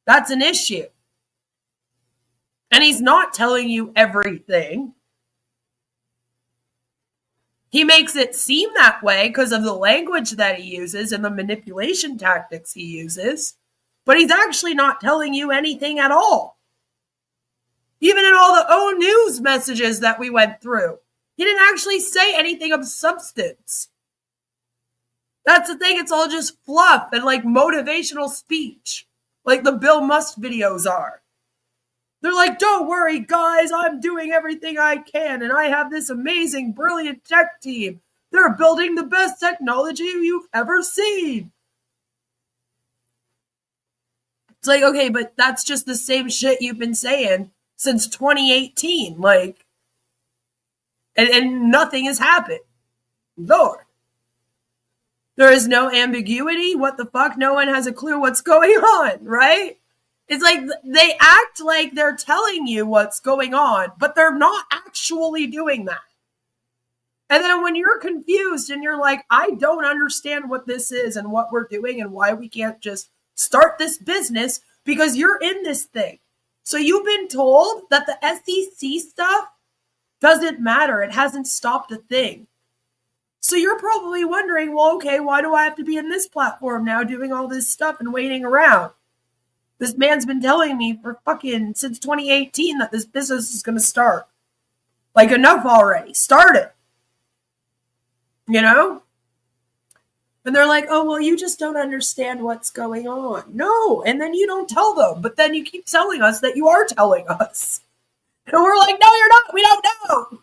That's an issue. And he's not telling you everything. He makes it seem that way because of the language that he uses and the manipulation tactics he uses. But he's actually not telling you anything at all. Even in all the O News messages that we went through, he didn't actually say anything of substance. That's the thing. It's all just fluff and like motivational speech, like the Bill Musk videos are. They're like, don't worry, guys, I'm doing everything I can, and I have this amazing, brilliant tech team. They're building the best technology you've ever seen. It's like, okay, but that's just the same shit you've been saying since 2018. Like, and nothing has happened. Lord. There is no ambiguity. What the fuck? No one has a clue what's going on, right? It's like they act like they're telling you what's going on, but they're not actually doing that. And then when you're confused and you're like, I don't understand what this is and what we're doing and why we can't just start this business because you're in this thing. So you've been told that the SEC stuff doesn't matter. It hasn't stopped a thing. So you're probably wondering, well, okay, why do I have to be in this platform now doing all this stuff and waiting around? This man's been telling me for fucking since 2018 that this business is going to start. Like, enough already. Start it. You know? And they're like, oh, well, you just don't understand what's going on. No. And then you don't tell them. But then you keep telling us that you are telling us. And we're like, no, you're not. We don't know.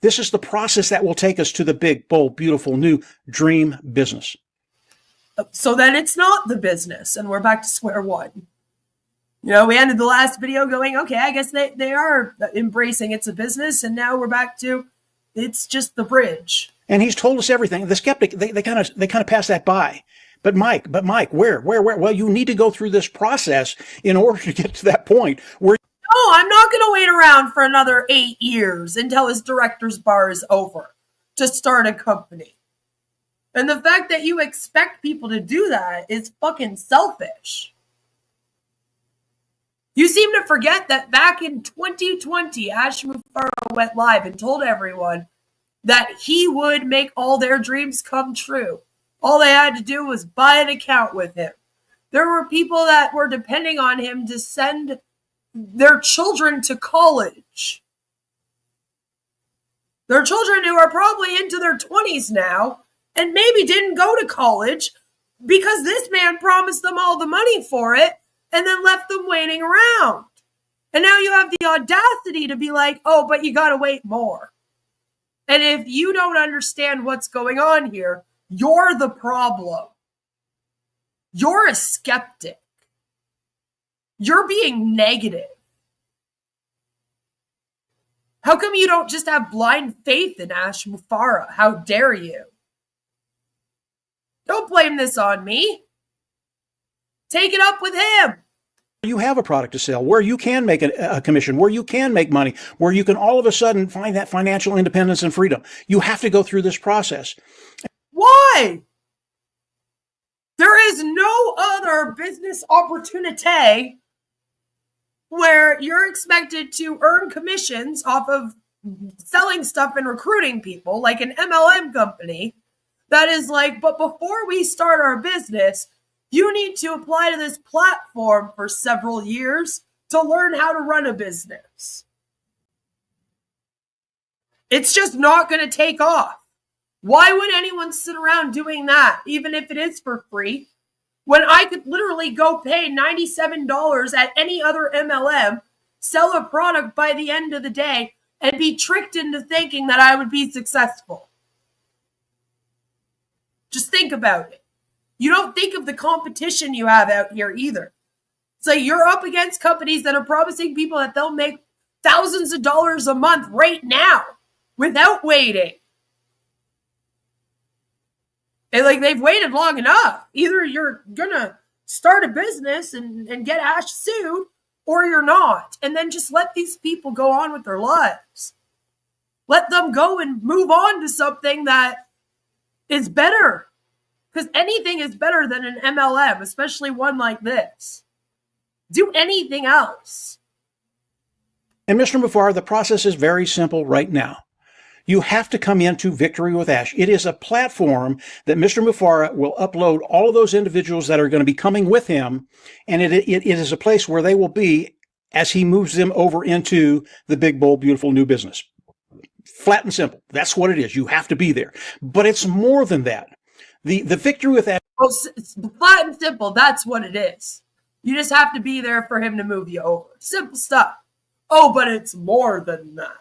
This is the process that will take us to the big, bold, beautiful, new dream business. So then it's not the business, and we're back to square one. You know, we ended the last video going, okay, I guess they are embracing it's a business, and now we're back to it's just the bridge. And he's told us everything. The skeptic, they kind of pass that by. But Mike, where? Well, you need to go through this process in order to get to that point where. No, I'm not going to wait around for another 8 years until his director's bar is over to start a company. And the fact that you expect people to do that is fucking selfish. You seem to forget that back in 2020, Ash Mufareh went live and told everyone that he would make all their dreams come true. All they had to do was buy an account with him. There were people that were depending on him to send their children to college. Their children who are probably into their 20s now and maybe didn't go to college because this man promised them all the money for it and then left them waiting around. And now you have the audacity to be like, oh, but you got to wait more. And if you don't understand what's going on here, you're the problem. You're a skeptic. You're being negative. How come you don't just have blind faith in Ash Mufareh? How dare you? Don't blame this on me. Take it up with him. You have a product to sell, where you can make a commission, where you can make money, where you can all of a sudden find that financial independence and freedom. You have to go through this process. Why? There is no other business opportunity where you're expected to earn commissions off of selling stuff and recruiting people, like an MLM company, that is like, but before we start our business, you need to apply to this platform for several years to learn how to run a business. It's just not going to take off. Why would anyone sit around doing that, even if it is for free, when I could literally go pay $97 at any other MLM, sell a product by the end of the day, and be tricked into thinking that I would be successful? Just think about it. You don't think of the competition you have out here either. So you're up against companies that are promising people that they'll make thousands of dollars a month right now without waiting. And like, they've waited long enough. Either you're gonna start a business and get Ash sued, or you're not. And then just let these people go on with their lives. Let them go and move on to something that is better. Because anything is better than an MLM, especially one like this. Do anything else. And Mr. Mufareh, the process is very simple right now. You have to come into Victory with Ash. It is a platform that Mr. Mufareh will upload all of those individuals that are going to be coming with him, and it is a place where they will be as he moves them over into the big, bold, beautiful new business. Flat and simple. That's what it is. You have to be there. But it's more than that. The Victory with Ash. Well, it's flat and simple. That's what it is. You just have to be there for him to move you over. Simple stuff. Oh, but it's more than that.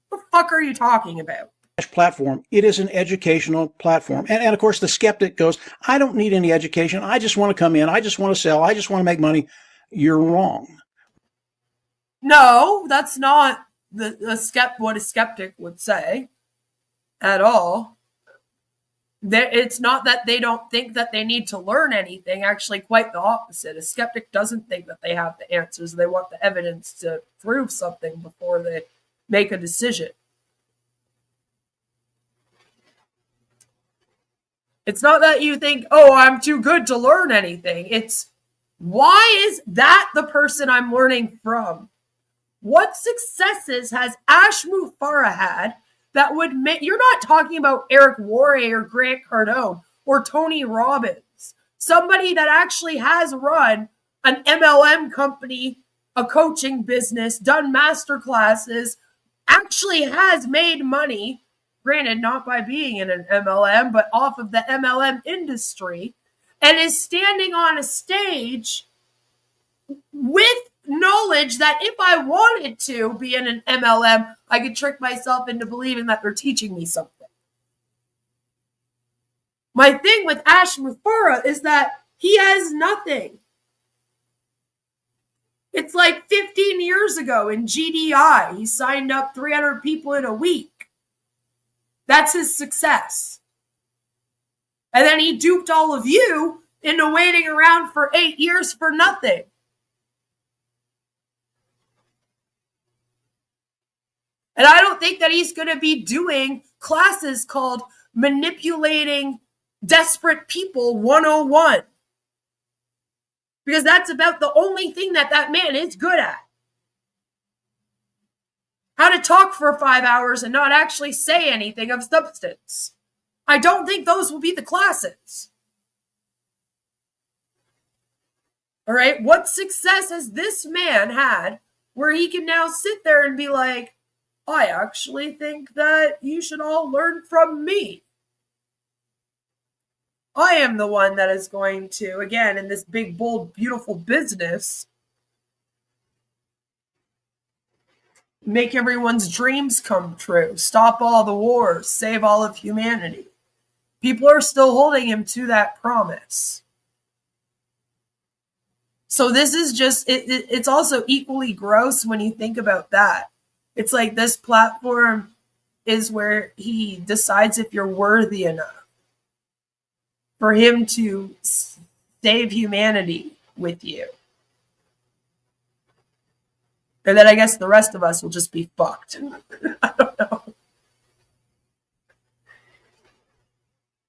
What the fuck are you talking about? Platform. It is an educational platform. And of course, the skeptic goes, I don't need any education. I just want to come in. I just want to sell. I just want to make money. You're wrong. No, that's not what a skeptic would say at all. It's not that they don't think that they need to learn anything. Actually, quite the opposite. A skeptic doesn't think that they have the answers. They want the evidence to prove something before they make a decision. It's not that you think, oh, I'm too good to learn anything. It's, why is that the person I'm learning from? What successes has Ash Mufareh had that would make, you're not talking about Eric Worre or Grant Cardone or Tony Robbins, somebody that actually has run an MLM company, a coaching business, done master classes, actually has made money, granted not by being in an MLM, but off of the MLM industry, and is standing on a stage with knowledge that if I wanted to be in an MLM, I could trick myself into believing that they're teaching me something. My thing with Ash Mufareh is that he has nothing. It's like 15 years ago in GDI, he signed up 300 people in a week. That's his success. And then he duped all of you into waiting around for 8 years for nothing. And I don't think that he's going to be doing classes called Manipulating Desperate People 101. Because that's about the only thing that that man is good at. How to talk for 5 hours and not actually say anything of substance. I don't think those will be the classes. All right, what success has this man had where he can now sit there and be like, I actually think that you should all learn from me. I am the one that is going to, again, in this big, bold, beautiful business, make everyone's dreams come true, stop all the wars, save all of humanity. People are still holding him to that promise. So this is just, it's also equally gross when you think about that. It's like this platform is where he decides if you're worthy enough for him to save humanity with you. And then I guess the rest of us will just be fucked. I don't know.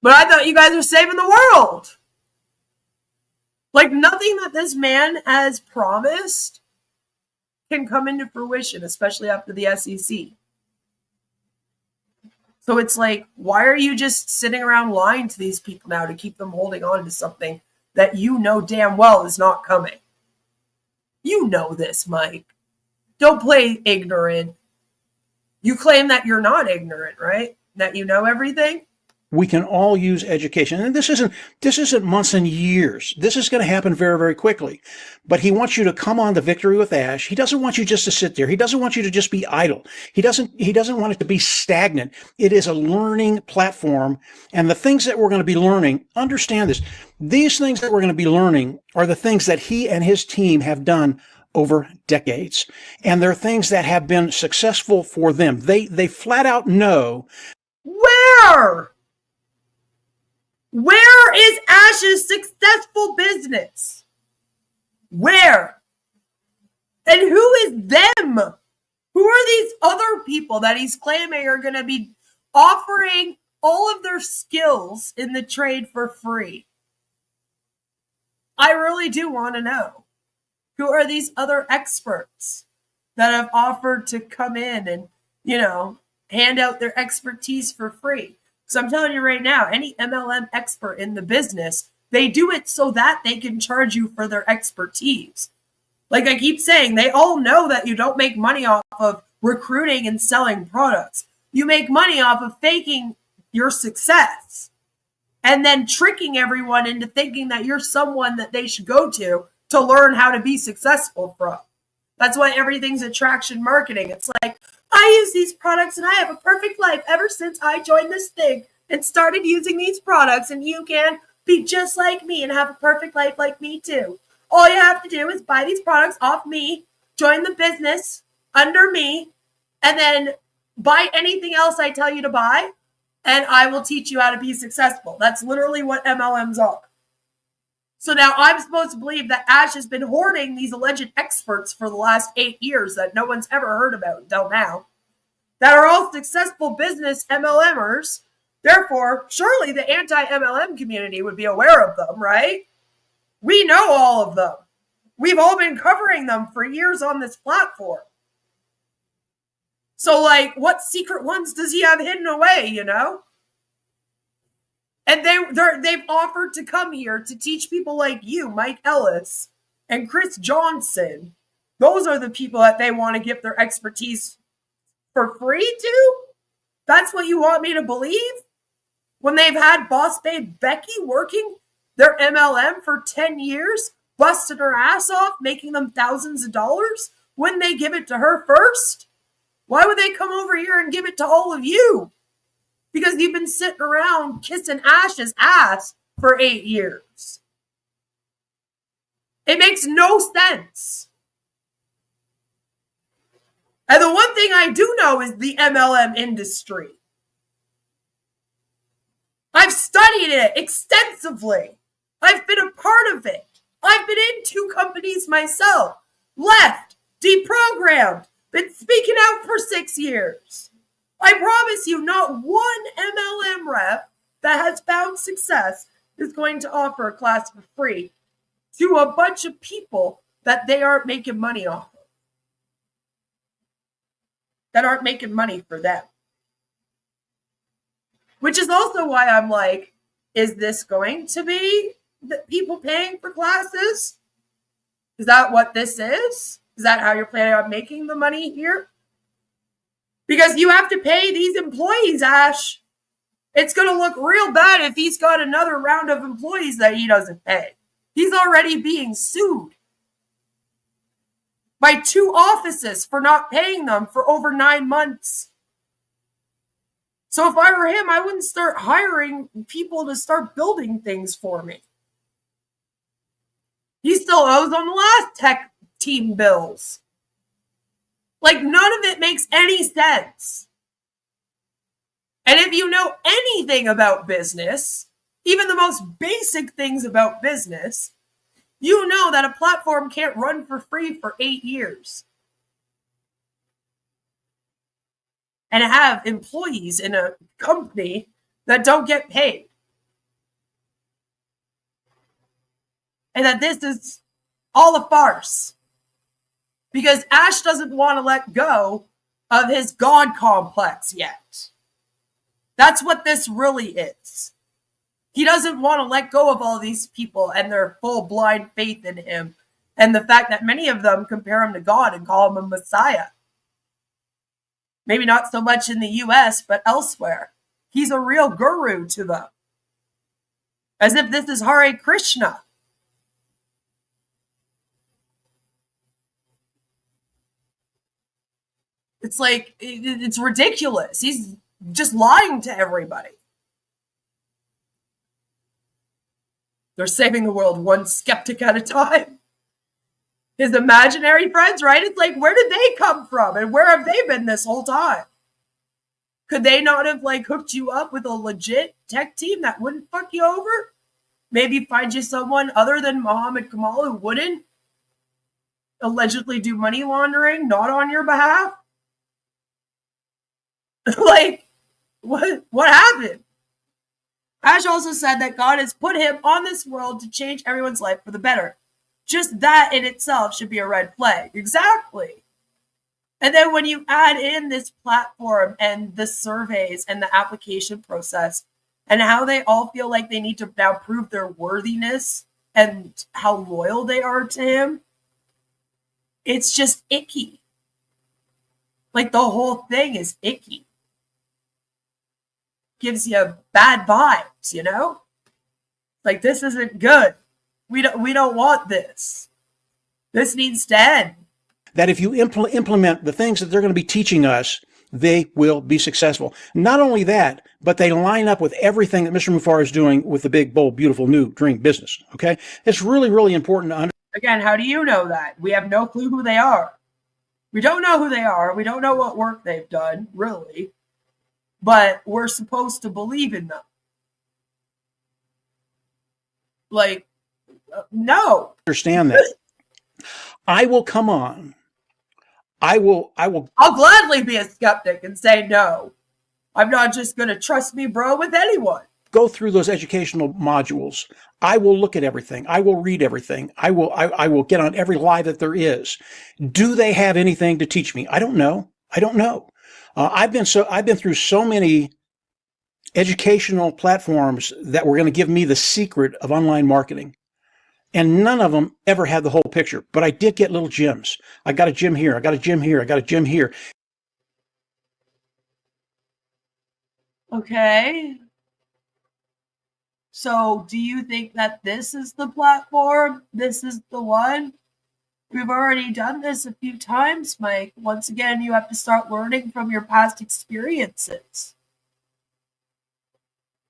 But I thought you guys were saving the world. Like nothing that this man has promised can come into fruition, especially after the SEC. So it's like, why are you just sitting around lying to these people now to keep them holding on to something that you know damn well is not coming? You know this, Mike. Don't play ignorant. You claim that you're not ignorant, right? That you know everything? We can all use education. And this isn't months and years. This is going to happen very, very quickly. But he wants you to come on to Victory with Ash. He doesn't want you just to sit there. He doesn't want you to just be idle. He doesn't want it to be stagnant. It is a learning platform. And the things that we're going to be learning, understand this. These things that we're going to be learning are the things that he and his team have done over decades. And they're things that have been successful for them. They flat out know. Where? Where is Ash's successful business? Where? And who is them? Who are these other people that he's claiming are going to be offering all of their skills in the trade for free? I really do want to know. Who are these other experts that have offered to come in and, hand out their expertise for free? So I'm telling you right now, any MLM expert in the business, they do it so that they can charge you for their expertise. Like I keep saying, they all know that you don't make money off of recruiting and selling products. You make money off of faking your success and then tricking everyone into thinking that you're someone that they should go to learn how to be successful from. That's why everything's attraction marketing. It's like, I use these products and I have a perfect life ever since I joined this thing and started using these products, and you can be just like me and have a perfect life like me too. All you have to do is buy these products off me, join the business under me, and then buy anything else I tell you to buy, and I will teach you how to be successful. That's literally what MLMs are. So now I'm supposed to believe that Ash has been hoarding these alleged experts for the last 8 years that no one's ever heard about until now, that are all successful business MLMers. Therefore, surely the anti-MLM community would be aware of them, right? We know all of them. We've all been covering them for years on this platform. So, what secret ones does he have hidden away, And they've offered to come here to teach people like you, Mike Ellis, and Chris Johnson. Those are the people that they want to give their expertise for free to? That's what you want me to believe? When they've had boss babe Becky working their MLM for 10 years, busting her ass off, making them thousands of dollars, wouldn't they give it to her first? Why would they come over here and give it to all of you? Because you've been sitting around kissing Ash's ass for 8 years. It makes no sense. And the one thing I do know is the MLM industry. I've studied it extensively. I've been a part of it. I've been in 2 companies myself. Left, deprogrammed, been speaking out for 6 years. I promise you, not one MLM rep that has found success is going to offer a class for free to a bunch of people that they aren't making money off of, that aren't making money for them. Which is also why I'm like, is this going to be the people paying for classes? Is that what this is? Is that how you're planning on making the money here? Because you have to pay these employees, Ash. It's going to look real bad if he's got another round of employees that he doesn't pay. He's already being sued by 2 offices for not paying them for over 9 months. So if I were him, I wouldn't start hiring people to start building things for me. He still owes on the last tech team bills. None of it makes any sense. And if you know anything about business, even the most basic things about business, you know that a platform can't run for free for 8 years. And have employees in a company that don't get paid. And that this is all a farce. Because Ash doesn't want to let go of his God complex yet. That's what this really is. He doesn't want to let go of all these people and their full blind faith in him. And the fact that many of them compare him to God and call him a Messiah. Maybe not so much in the US, but elsewhere. He's a real guru to them. As if this is Hare Krishna. It's it's ridiculous. He's just lying to everybody. They're saving the world one skeptic at a time. His imaginary friends, right? It's where did they come from? And where have they been this whole time? Could they not have hooked you up with a legit tech team that wouldn't fuck you over? Maybe find you someone other than Muhammad Kamal who wouldn't allegedly do money laundering, not on your behalf? What happened? Ash also said that God has put him on this world to change everyone's life for the better. Just that in itself should be a red flag. Exactly. And then when you add in this platform and the surveys and the application process and how they all feel like they need to now prove their worthiness and how loyal they are to him, it's just icky. Like the whole thing is icky. Gives you bad vibes, you know? Like, this isn't good. We don't want this. This needs to end. That if you implement the things that they're going to be teaching us, they will be successful. Not only that, but they line up with everything that Mr. Mufareh is doing with the big, bold, beautiful, new dream business. Okay? It's really, really important to understand. Again, how do you know that? We have no clue who they are. We don't know who they are. We don't know what work they've done, really. But we're supposed to believe in them. Like, no. Understand that. I will come on. I'll gladly be a skeptic and say no. I'm not just going to trust me, bro, with anyone. Go through those educational modules. I will look at everything. I will read everything. I will get on every lie that there is. Do they have anything to teach me? I don't know. I've been through so many educational platforms that were going to give me the secret of online marketing. And none of them ever had the whole picture. But I did get little gems. I got a gem here. I got a gem here. I got a gem here. Okay. So do you think that this is the platform? This is the one? We've already done this a few times, Mike. Once again, you have to start learning from your past experiences.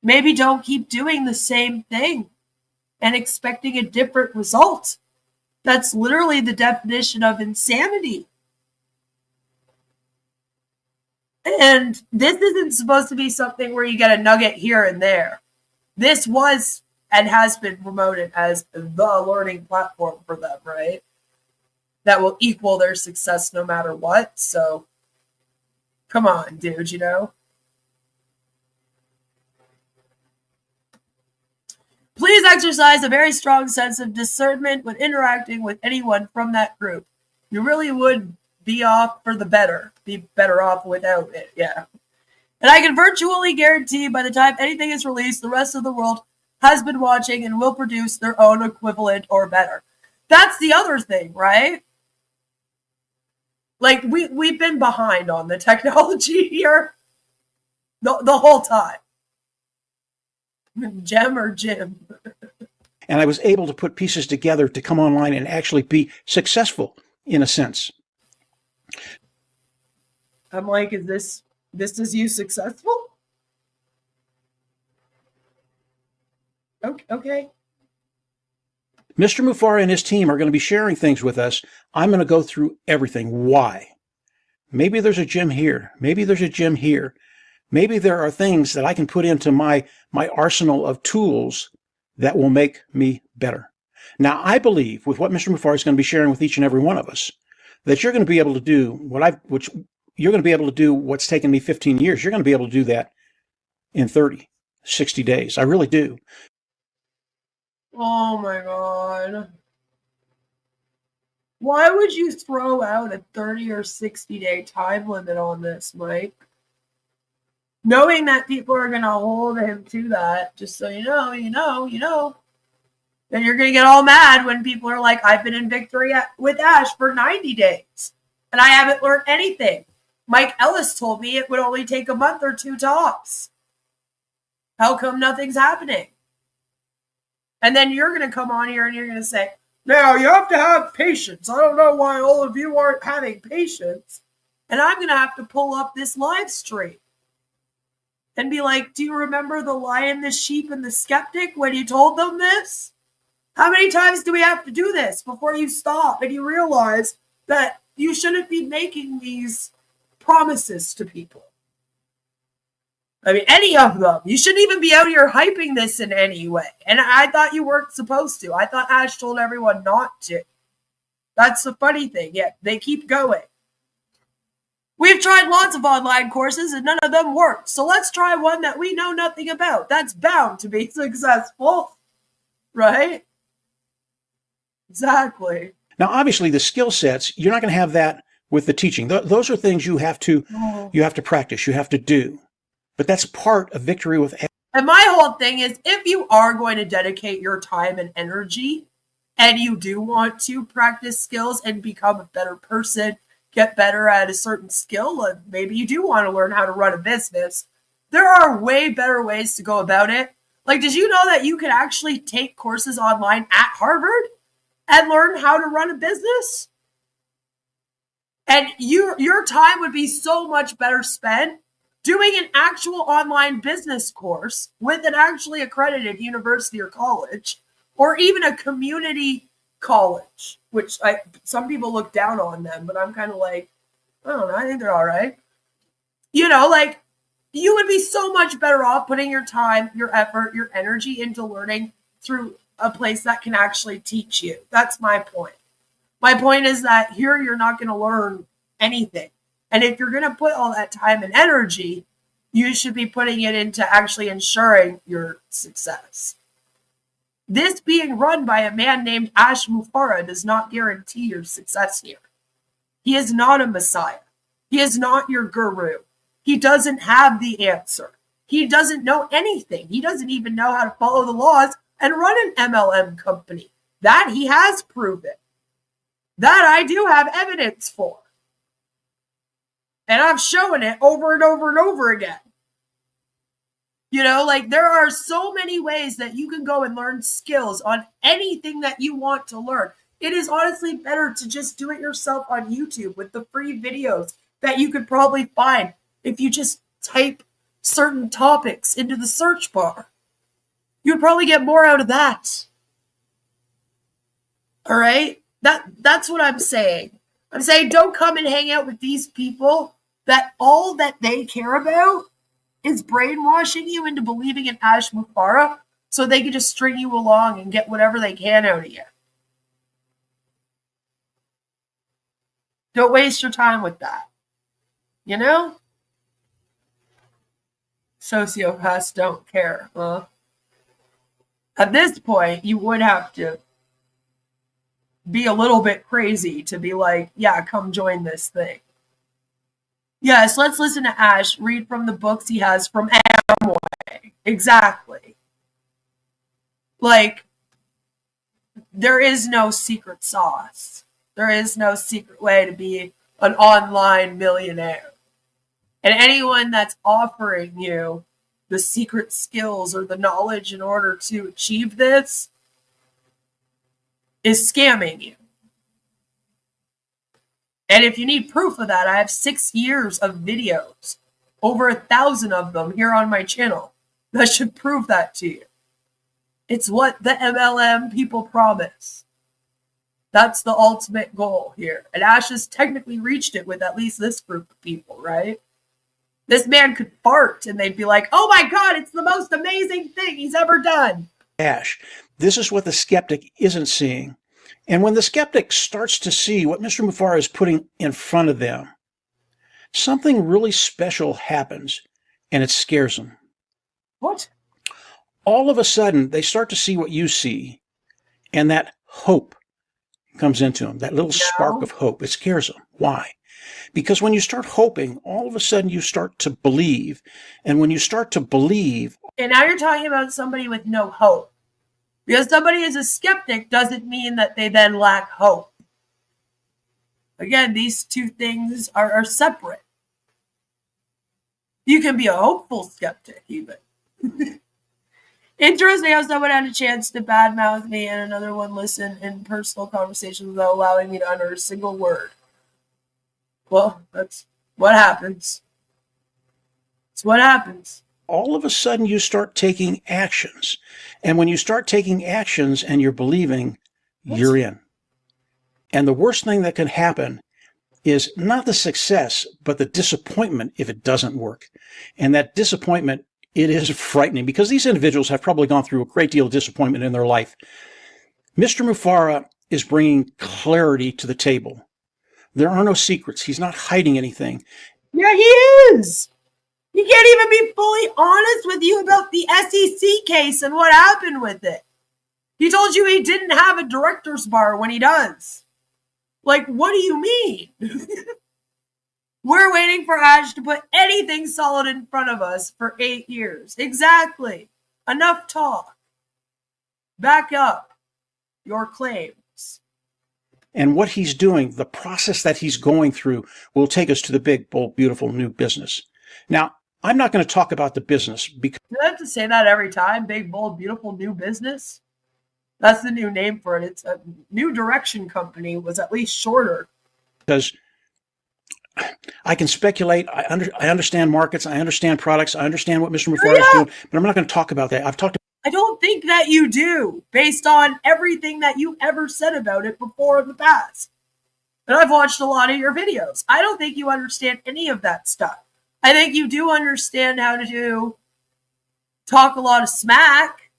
Maybe don't keep doing the same thing and expecting a different result. That's literally the definition of insanity. And this isn't supposed to be something where you get a nugget here and there. This was and has been promoted as the learning platform for them, right? That will equal their success no matter what. So, come on, dude, you know? Please exercise a very strong sense of discernment when interacting with anyone from that group. You really would be off for the better. Be better off without it, yeah. And I can virtually guarantee by the time anything is released, the rest of the world has been watching and will produce their own equivalent or better. That's the other thing, right? Like, we've been behind on the technology here the whole time. Gem or Jim. And I was able to put pieces together to come online and actually be successful in a sense. I'm like, is this you successful? Okay. Mr. Mufareh and his team are going to be sharing things with us. I'm going to go through everything. Why? Maybe there's a gem here. Maybe there's a gem here. Maybe there are things that I can put into my arsenal of tools that will make me better. Now, I believe with what Mr. Mufareh is going to be sharing with each and every one of us, that you're going to be able to do you're going to be able to do what's taken me 15 years. You're going to be able to do that in 30, 60 days. I really do. Oh my God. Why would you throw out a 30 or 60 day time limit on this, Mike? Knowing that people are going to hold him to that, just so you know. Then you're going to get all mad when people are like, I've been in victory with Ash for 90 days, and I haven't learned anything. Mike Ellis told me it would only take a month or two tops. How come nothing's happening? And then you're going to come on here and you're going to say, now you have to have patience. I don't know why all of you aren't having patience. And I'm going to have to pull up this live stream and be like, do you remember the lion, the sheep, and the skeptic when you told them this? How many times do we have to do this before you stop and you realize that you shouldn't be making these promises to people? I mean, any of them. You shouldn't even be out here hyping this in any way. And I thought you weren't supposed to. I thought Ash told everyone not to. That's the funny thing. Yeah, they keep going. We've tried lots of online courses and none of them worked. So let's try one that we know nothing about. That's bound to be successful. Right? Exactly. Now, obviously, the skill sets, you're not going to have that with the teaching. Those are things you have to practice, you have to do. But that's part of victory with. And my whole thing is, if you are going to dedicate your time and energy and you do want to practice skills and become a better person, get better at a certain skill, and maybe you do want to learn how to run a business, there are way better ways to go about it. Like, did you know that you can actually take courses online at Harvard and learn how to run a business? And your time would be so much better spent doing an actual online business course with an actually accredited university or college, or even a community college, which some people look down on them, but I'm kind of like, I don't know, I think they're all right. You know, like, you would be so much better off putting your time, your effort, your energy into learning through a place that can actually teach you. That's my point. My point is that here you're not going to learn anything. And if you're going to put all that time and energy, you should be putting it into actually ensuring your success. This being run by a man named Ash Mufareh does not guarantee your success here. He is not a messiah. He is not your guru. He doesn't have the answer. He doesn't know anything. He doesn't even know how to follow the laws and run an MLM company. That he has proven. That I do have evidence for. And I've shown it over and over and over again. You know, like, there are so many ways that you can go and learn skills on anything that you want to learn. It is honestly better to just do it yourself on YouTube with the free videos that you could probably find if you just type certain topics into the search bar. You'd probably get more out of that. All right? That's what I'm saying. I'm saying don't come and hang out with these people that all that they care about is brainwashing you into believing in Ash Mufareh so they can just string you along and get whatever they can out of you. Don't waste your time with that. You know? Sociopaths don't care, huh? At this point, you would have to be a little bit crazy to be like, yeah, come join this thing. Yes, let's listen to Ash read from the books he has from Amway. Exactly. Like, there is no secret sauce. There is no secret way to be an online millionaire. And anyone that's offering you the secret skills or the knowledge in order to achieve this is scamming you. And if you need proof of that, I have 6 years of videos, over 1,000 of them here on my channel, that should prove that to you. It's what the MLM people promise. That's the ultimate goal here. And Ash has technically reached it with at least this group of people, right? This man could fart and they'd be like, oh my God, it's the most amazing thing he's ever done. Ash, this is what the skeptic isn't seeing. And when the skeptic starts to see what Mr. Mufareh is putting in front of them, something really special happens, and it scares them. What? All of a sudden, they start to see what you see, and that hope comes into them, that little spark of hope. It scares them. Why? Because when you start hoping, all of a sudden you start to believe, and when you start to believe... And now you're talking about somebody with no hope. Because somebody is a skeptic doesn't mean that they then lack hope. Again, these two things are separate. You can be a hopeful skeptic, even. Interesting how someone had a chance to badmouth me and another one listened in personal conversations without allowing me to utter a single word. Well, that's what happens. It's what happens. All of a sudden you start taking actions. And when you start taking actions and you're believing, you're in. And the worst thing that can happen is not the success, but the disappointment if it doesn't work. And that disappointment, it is frightening because these individuals have probably gone through a great deal of disappointment in their life. Mr. Mufareh is bringing clarity to the table. There are no secrets. He's not hiding anything. Yeah, he is. He can't even be fully honest with you about the SEC case and what happened with it. He told you he didn't have a director's bar when he does. Like, what do you mean? We're waiting for Ash to put anything solid in front of us for 8 years. Exactly. Enough talk. Back up your claims. And what he's doing, the process that he's going through, will take us to the big, bold, beautiful new business. Now, I'm not going to talk about the business because Do I have to say that every time? Big, bold, beautiful new business? That's the new name for it. It's a new direction company, was at least shorter. I can speculate. I understand markets. I understand products. I understand what Mr. Mufareh is doing, but I'm not going to talk about that. I don't think that you do, based on everything that you ever said about it before in the past. And I've watched a lot of your videos. I don't think you understand any of that stuff. I think you do understand how to talk a lot of smack.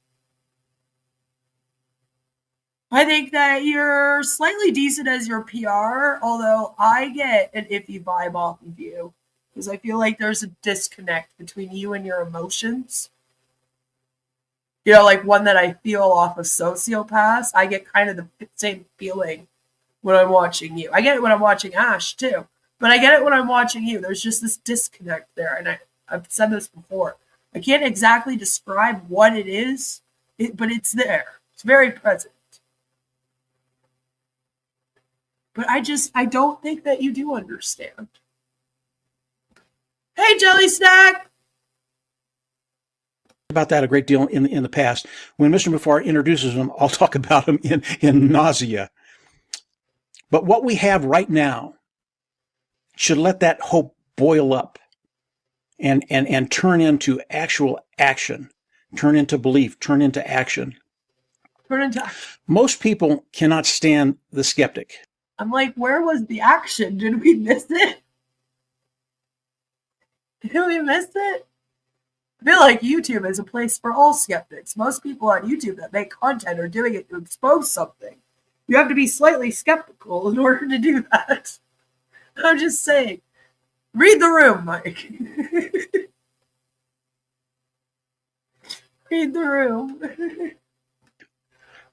I think that you're slightly decent as your PR, although I get an iffy vibe off of you because I feel like there's a disconnect between you and your emotions. You know, like one that I feel off of Sociopaths. I get kind of the same feeling when I'm watching you. I get it when I'm watching Ash too, but I get it when I'm watching you. There's just this disconnect there, and I've said this before. I can't exactly describe what it is, but it's there. It's very present. But I don't think that you do understand. Hey, Jelly Snack! About that a great deal in the past. When Mr. Mufareh introduces him, I'll talk about him in nausea. But what we have right now should let that hope boil up and turn into actual action, turn into belief, turn into action. Most people cannot stand the skeptic. I'm like, where was the action? Did we miss it? Did we miss it? I feel like YouTube is a place for all skeptics. Most people on YouTube that make content are doing it to expose something. You have to be slightly skeptical in order to do that. I'm just saying. Read the room, Mike. Read the room.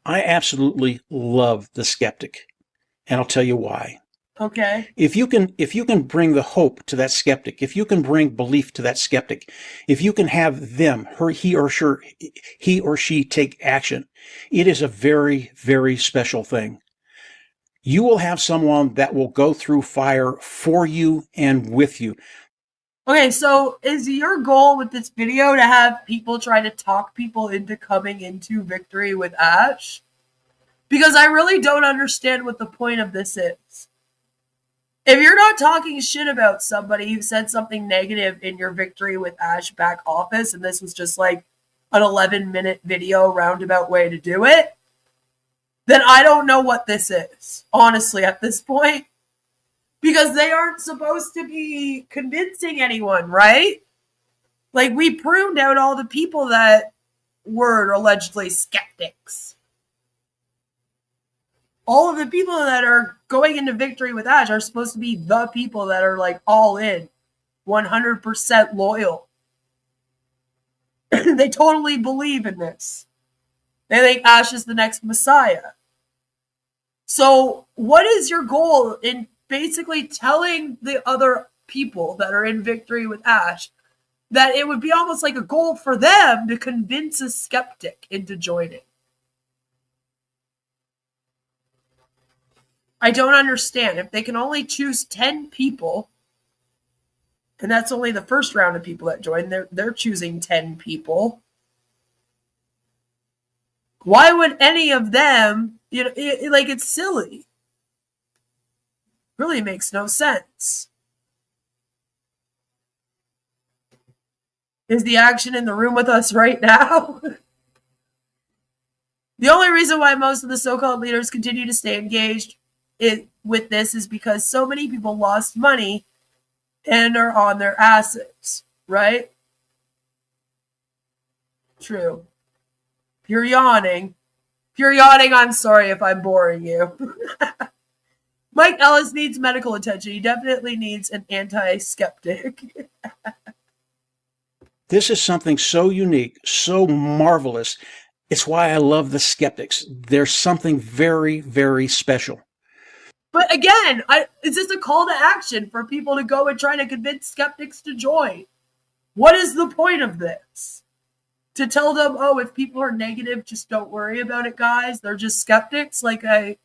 I absolutely love the skeptic. And I'll tell you why. Okay. If you can bring the hope to that skeptic, if you can bring belief to that skeptic, if you can have them, he or she take action, it is a very, very special thing. You will have someone that will go through fire for you and with you. Okay, so is your goal with this video to have people try to talk people into coming into victory with Ash? Because I really don't understand what the point of this is. If you're not talking shit about somebody who said something negative in your victory with Ash back office, and this was just like an 11-minute video roundabout way to do it, then I don't know what this is, honestly, at this point. Because they aren't supposed to be convincing anyone, right? Like, we pruned out all the people that were allegedly skeptics. All of the people that are going into victory with Ash are supposed to be the people that are like all in, 100% loyal. They totally believe in this. They think Ash is the next Messiah. So what is your goal in basically telling the other people that are in victory with Ash that it would be almost like a goal for them to convince a skeptic into joining? I don't understand. If they can only choose 10 people, and that's only the first round of people that join, they're choosing 10 people. Why would any of them, it's silly. Really makes no sense. Is the action in the room with us right now? The only reason why most of the so-called leaders continue to stay engaged with this is because so many people lost money and are on their asses, right? True. If you're yawning, I'm sorry if I'm boring you. Mike Ellis needs medical attention. He definitely needs an anti-skeptic. This is something so unique, so marvelous, It's why I love the skeptics. There's something very, very special. But again, is this a call to action for people to go and try to convince skeptics to join? What is the point of this? To tell them, oh, if people are negative, just don't worry about it, guys. They're just skeptics. It's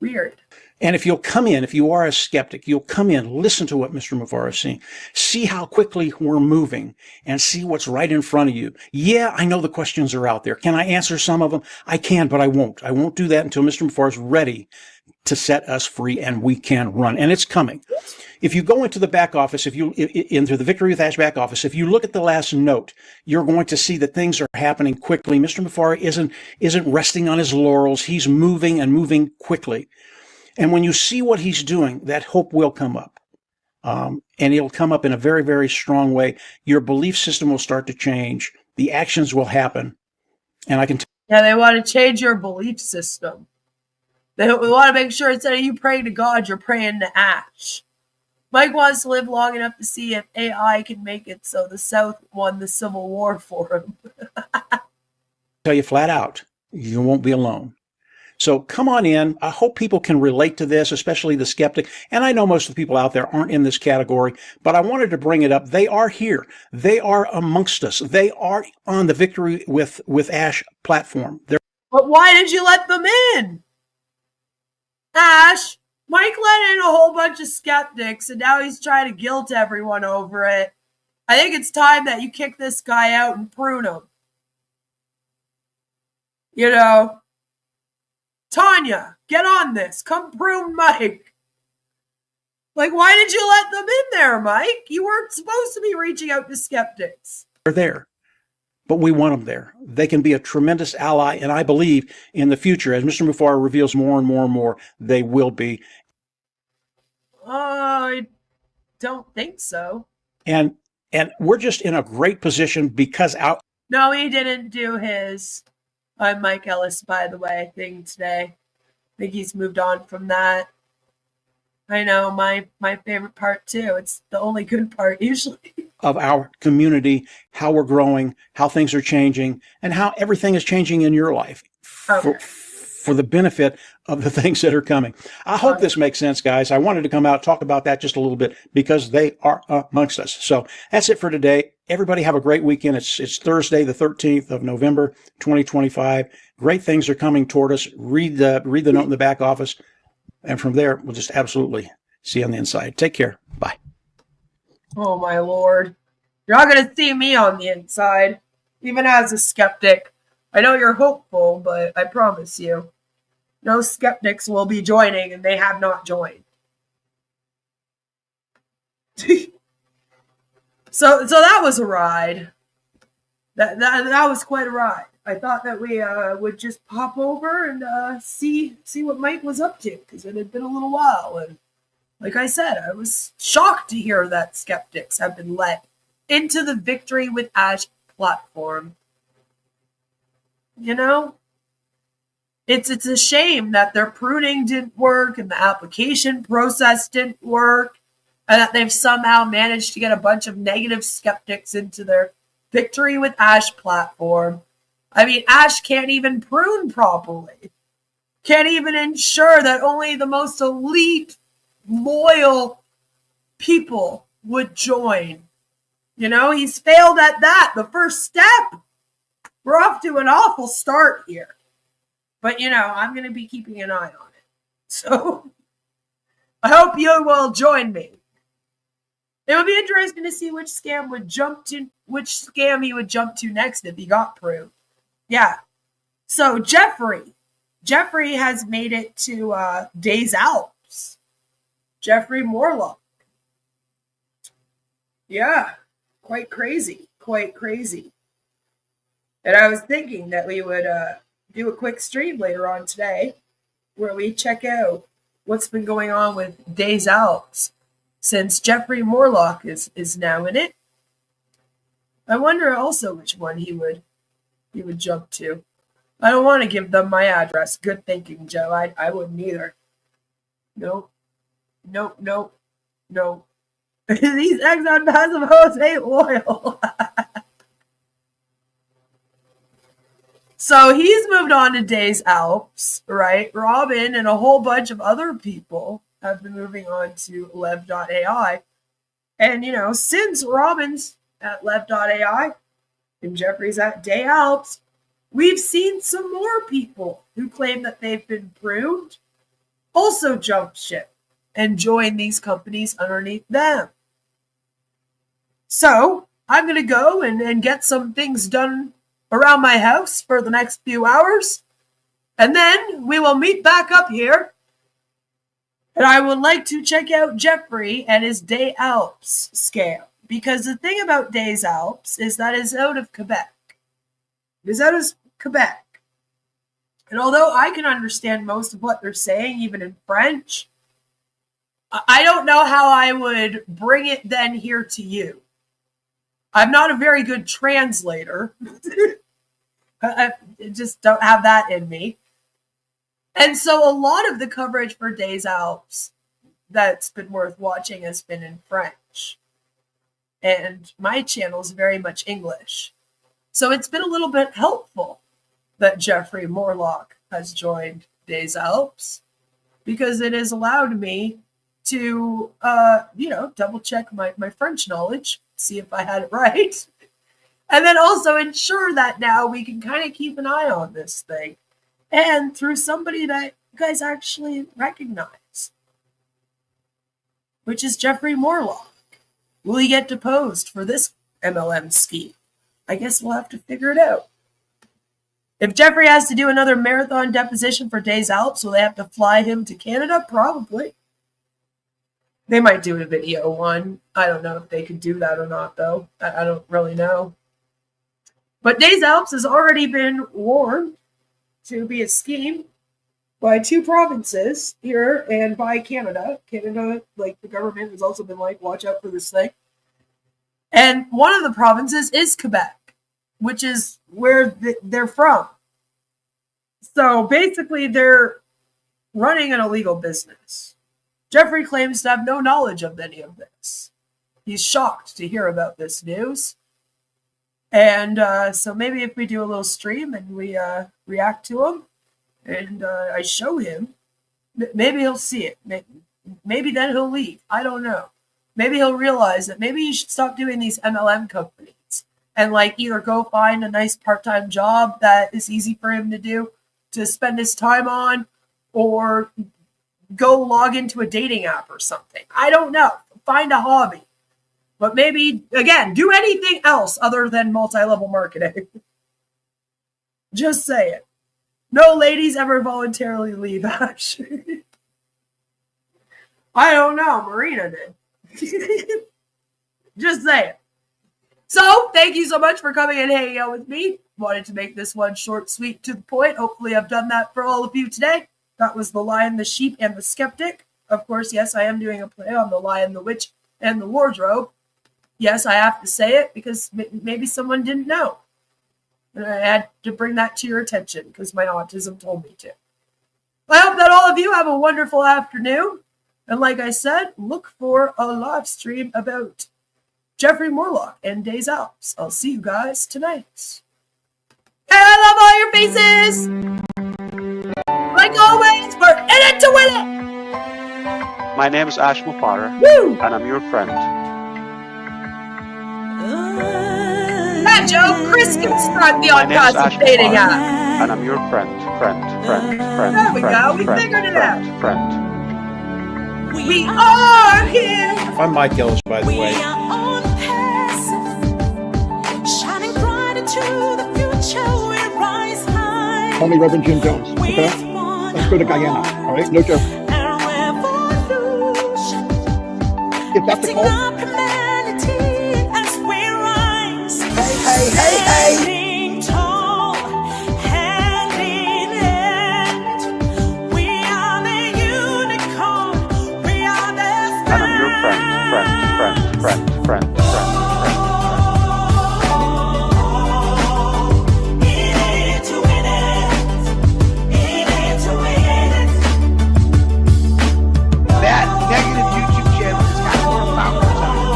weird. And if you'll come in, if you are a skeptic, you'll come in, listen to what Mr. Mufareh is saying, see how quickly we're moving, and see what's right in front of you. Yeah, I know the questions are out there. Can I answer some of them? I can, but I won't. I won't do that until Mr. Mufareh is ready to set us free and we can run. And it's coming. If you go into the back office, into the Victory with Ash back office, if you look at the last note, you're going to see that things are happening quickly. Mr. Mufareh isn't resting on his laurels. He's moving and moving quickly. And when you see what he's doing, that hope will come up. And it'll come up in a very, very strong way. Your belief system will start to change. The actions will happen. And I can Yeah, they want to change your belief system. They want to make sure instead of you praying to God, you're praying to Ash. Mike wants to live long enough to see if AI can make it so the South won the Civil War for him. tell you flat out, you won't be alone. So come on in. I hope people can relate to this, especially the skeptic. And I know most of the people out there aren't in this category, but I wanted to bring it up. They are here. They are amongst us. They are on the Victory with Ash platform. But why did you let them in? Ash, Mike let in a whole bunch of skeptics, and now he's trying to guilt everyone over it. I think it's time that you kick this guy out and prune him. You know, Tanya, get on this. Come prune Mike. Why did you let them in there, Mike? You weren't supposed to be reaching out to skeptics. They're there, but we want them there. They can be a tremendous ally, and I believe in the future, as Mr. Mufareh reveals more and more and more, they will be. I don't think so. And we're just in a great position because No, he didn't do his I'm Mike Ellis, by the way, thing today. I think he's moved on from that. I know, my favorite part too. It's the only good part usually. Of our community, how we're growing, how things are changing, and how everything is changing in your life for the benefit of the things that are coming. I hope this makes sense, guys. I wanted to come out, talk about that just a little bit because they are amongst us. So that's it for today. Everybody have a great weekend. It's Thursday, the 13th of November, 2025. Great things are coming toward us. Read the note in the back office. And from there, we'll just absolutely see you on the inside. Take care. Bye. Oh, my Lord. You're not going to see me on the inside, even as a skeptic. I know you're hopeful, but I promise you, no skeptics will be joining, and they have not joined. So that was a ride. That was quite a ride. I thought that we would just pop over and see what Mike was up to, because it had been a little while. And like I said, I was shocked to hear that skeptics have been let into the Victory with Ash platform. You know, it's a shame that their pruning didn't work and the application process didn't work, and that they've somehow managed to get a bunch of negative skeptics into their Victory with Ash platform. I mean, Ash can't even prune properly. Can't even ensure that only the most elite, loyal people would join. You know, he's failed at that. The first step. We're off to an awful start here. But, you know, I'm going to be keeping an eye on it. So, I hope you will join me. It would be interesting to see which scam he would jump to next if he got pruned. Yeah. So, Jeffrey has made it to Days Out. Jeffrey Morlock. Yeah. Quite crazy. And I was thinking that we would do a quick stream later on today where we check out what's been going on with Days Out since Jeffrey Morlock is now in it. I wonder also which one he would jump to. I don't want to give them my address. Good thinking, Joe. I wouldn't either. Nope. These Exxon passive hosts ain't loyal. So he's moved on to Days Alps, right? Robin and a whole bunch of other people have been moving on to Lev.ai. And, you know, since Robin's at Lev.ai and Jeffrey's at Day Alps, we've seen some more people who claim that they've been pruned also jump ship and join these companies underneath them. So I'm going to go and get some things done around my house for the next few hours. And then we will meet back up here. And I would like to check out Jeffrey and his Day Alps scale. Because the thing about Days Alps is that it's out of Quebec. It is out of Quebec. And although I can understand most of what they're saying, even in French, I don't know how I would bring it then here to you. I'm not a very good translator. I just don't have that in me. And so a lot of the coverage for Days Alps that's been worth watching has been in French. And my channel is very much English. So it's been a little bit helpful that Jeffrey Morlock has joined Days Alps, because it has allowed me to, double check my French knowledge, see if I had it right, and then also ensure that now we can kind of keep an eye on this thing, and through somebody that you guys actually recognize, which is Jeffrey Morlock. Will he get deposed for this MLM scheme? I guess we'll have to figure it out. If Jeffrey has to do another marathon deposition for Days Alps, will they have to fly him to Canada? Probably. They might do a video one. I don't know if they could do that or not, though. I don't really know. But Days Alps has already been warned to be a scheme by 2 provinces here and by Canada. Canada, like the government, has also been like, watch out for this thing. And one of the provinces is Quebec, which is where they're from. So basically, they're running an illegal business. Jeffrey claims to have no knowledge of any of this. He's shocked to hear about this news. And so maybe if we do a little stream and we react to him and I show him, maybe he'll see it. Maybe then he'll leave. I don't know. Maybe he'll realize that maybe you should stop doing these MLM companies and like either go find a nice part-time job that is easy for him to do, to spend his time on, or go log into a dating app or something. I don't know. Find a hobby. But maybe, again, do anything else other than multi-level marketing. Just say it. No ladies ever voluntarily leave, Ash. I don't know. Marina did. Just say it. So, thank you so much for coming and hanging out with me. Wanted to make this one short, sweet, to the point. Hopefully I've done that for all of you today. That was The Lion, the Sheep, and the Skeptic. Of course, yes, I am doing a play on The Lion, the Witch, and the Wardrobe. Yes, I have to say it because maybe someone didn't know. And I had to bring that to your attention because my autism told me to. I hope that all of you have a wonderful afternoon. And like I said, look for a live stream about Jeffrey Morlock and Days Alps. I'll see you guys tonight. And I love all your faces! Like always, we're in it to win it! My name is Ash Mufareh, Woo! and I'm your friend. Yeah, Joe, Chris can start the My name is on-cast Ash dating Mufareh, app. and I'm your friend. There we go, we figured it out. Friend. We are here! I'm Mike Ellis, by the way. Call me Reverend Jim Jones, okay? Let's go to Guyana, all right? No joke. If that's the call. Hey, hey, hey! And I'm your friend. That negative YouTube channel has got more followers on it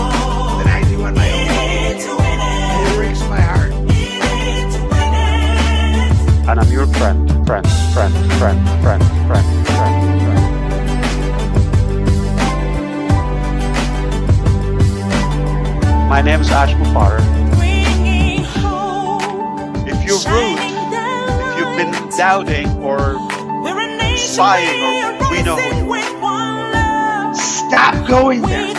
My name is Ash Mufareh. If you're rude, if you've been doubting or spying, or we know who you are. Stop going there.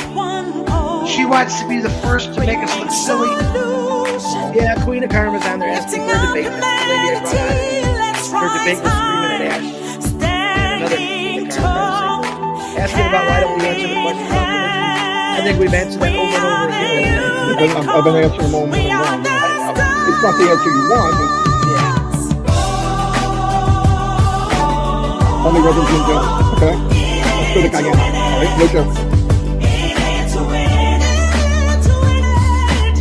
She wants to be the first to make us look silly. Yeah, Queen of Karma's on there asking for a debate. That's the lady I brought on. Her debate was 3 minute Ash. And another Queen of Karma asking about why don't we answer the question about religion. I think we've answered that over and over again. I've been answering them all morning long. It's not the answer you want, but only Reverend Jim Jones, okay? Let's go to Guyana, all right? No joke.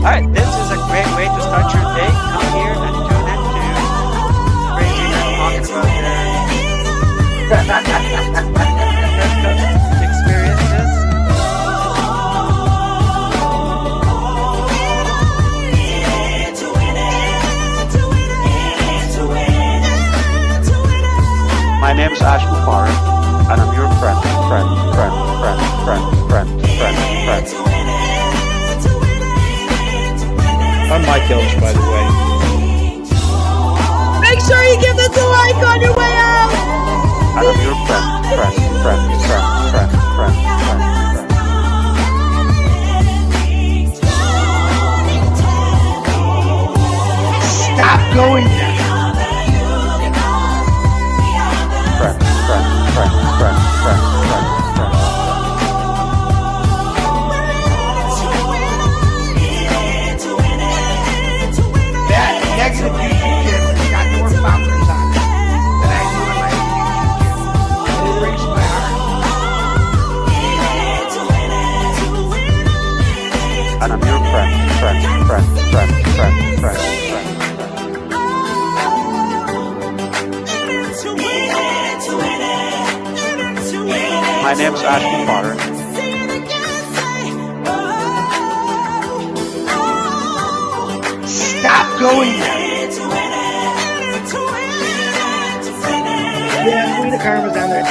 Alright, this is a great way to start your day. Come here and tune in to crazy men talking about their experiences. My name is Ash Mufareh, and I'm your friend. I'm Mike Ellis, by the way. Make sure you give us a like on your way out. And I'm your friend. Stop going there. That negative YouTube channel has got more followers on it than I do on my YouTube channel. It breaks my heart. And I'm your friend. My name is Ash Mufareh. Stop going there. Yeah, Queen of Karma's on there.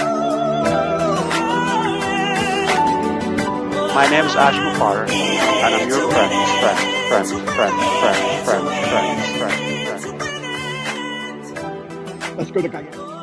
My name is Ash Mufareh, and I'm your friend. Let's go to Guyana.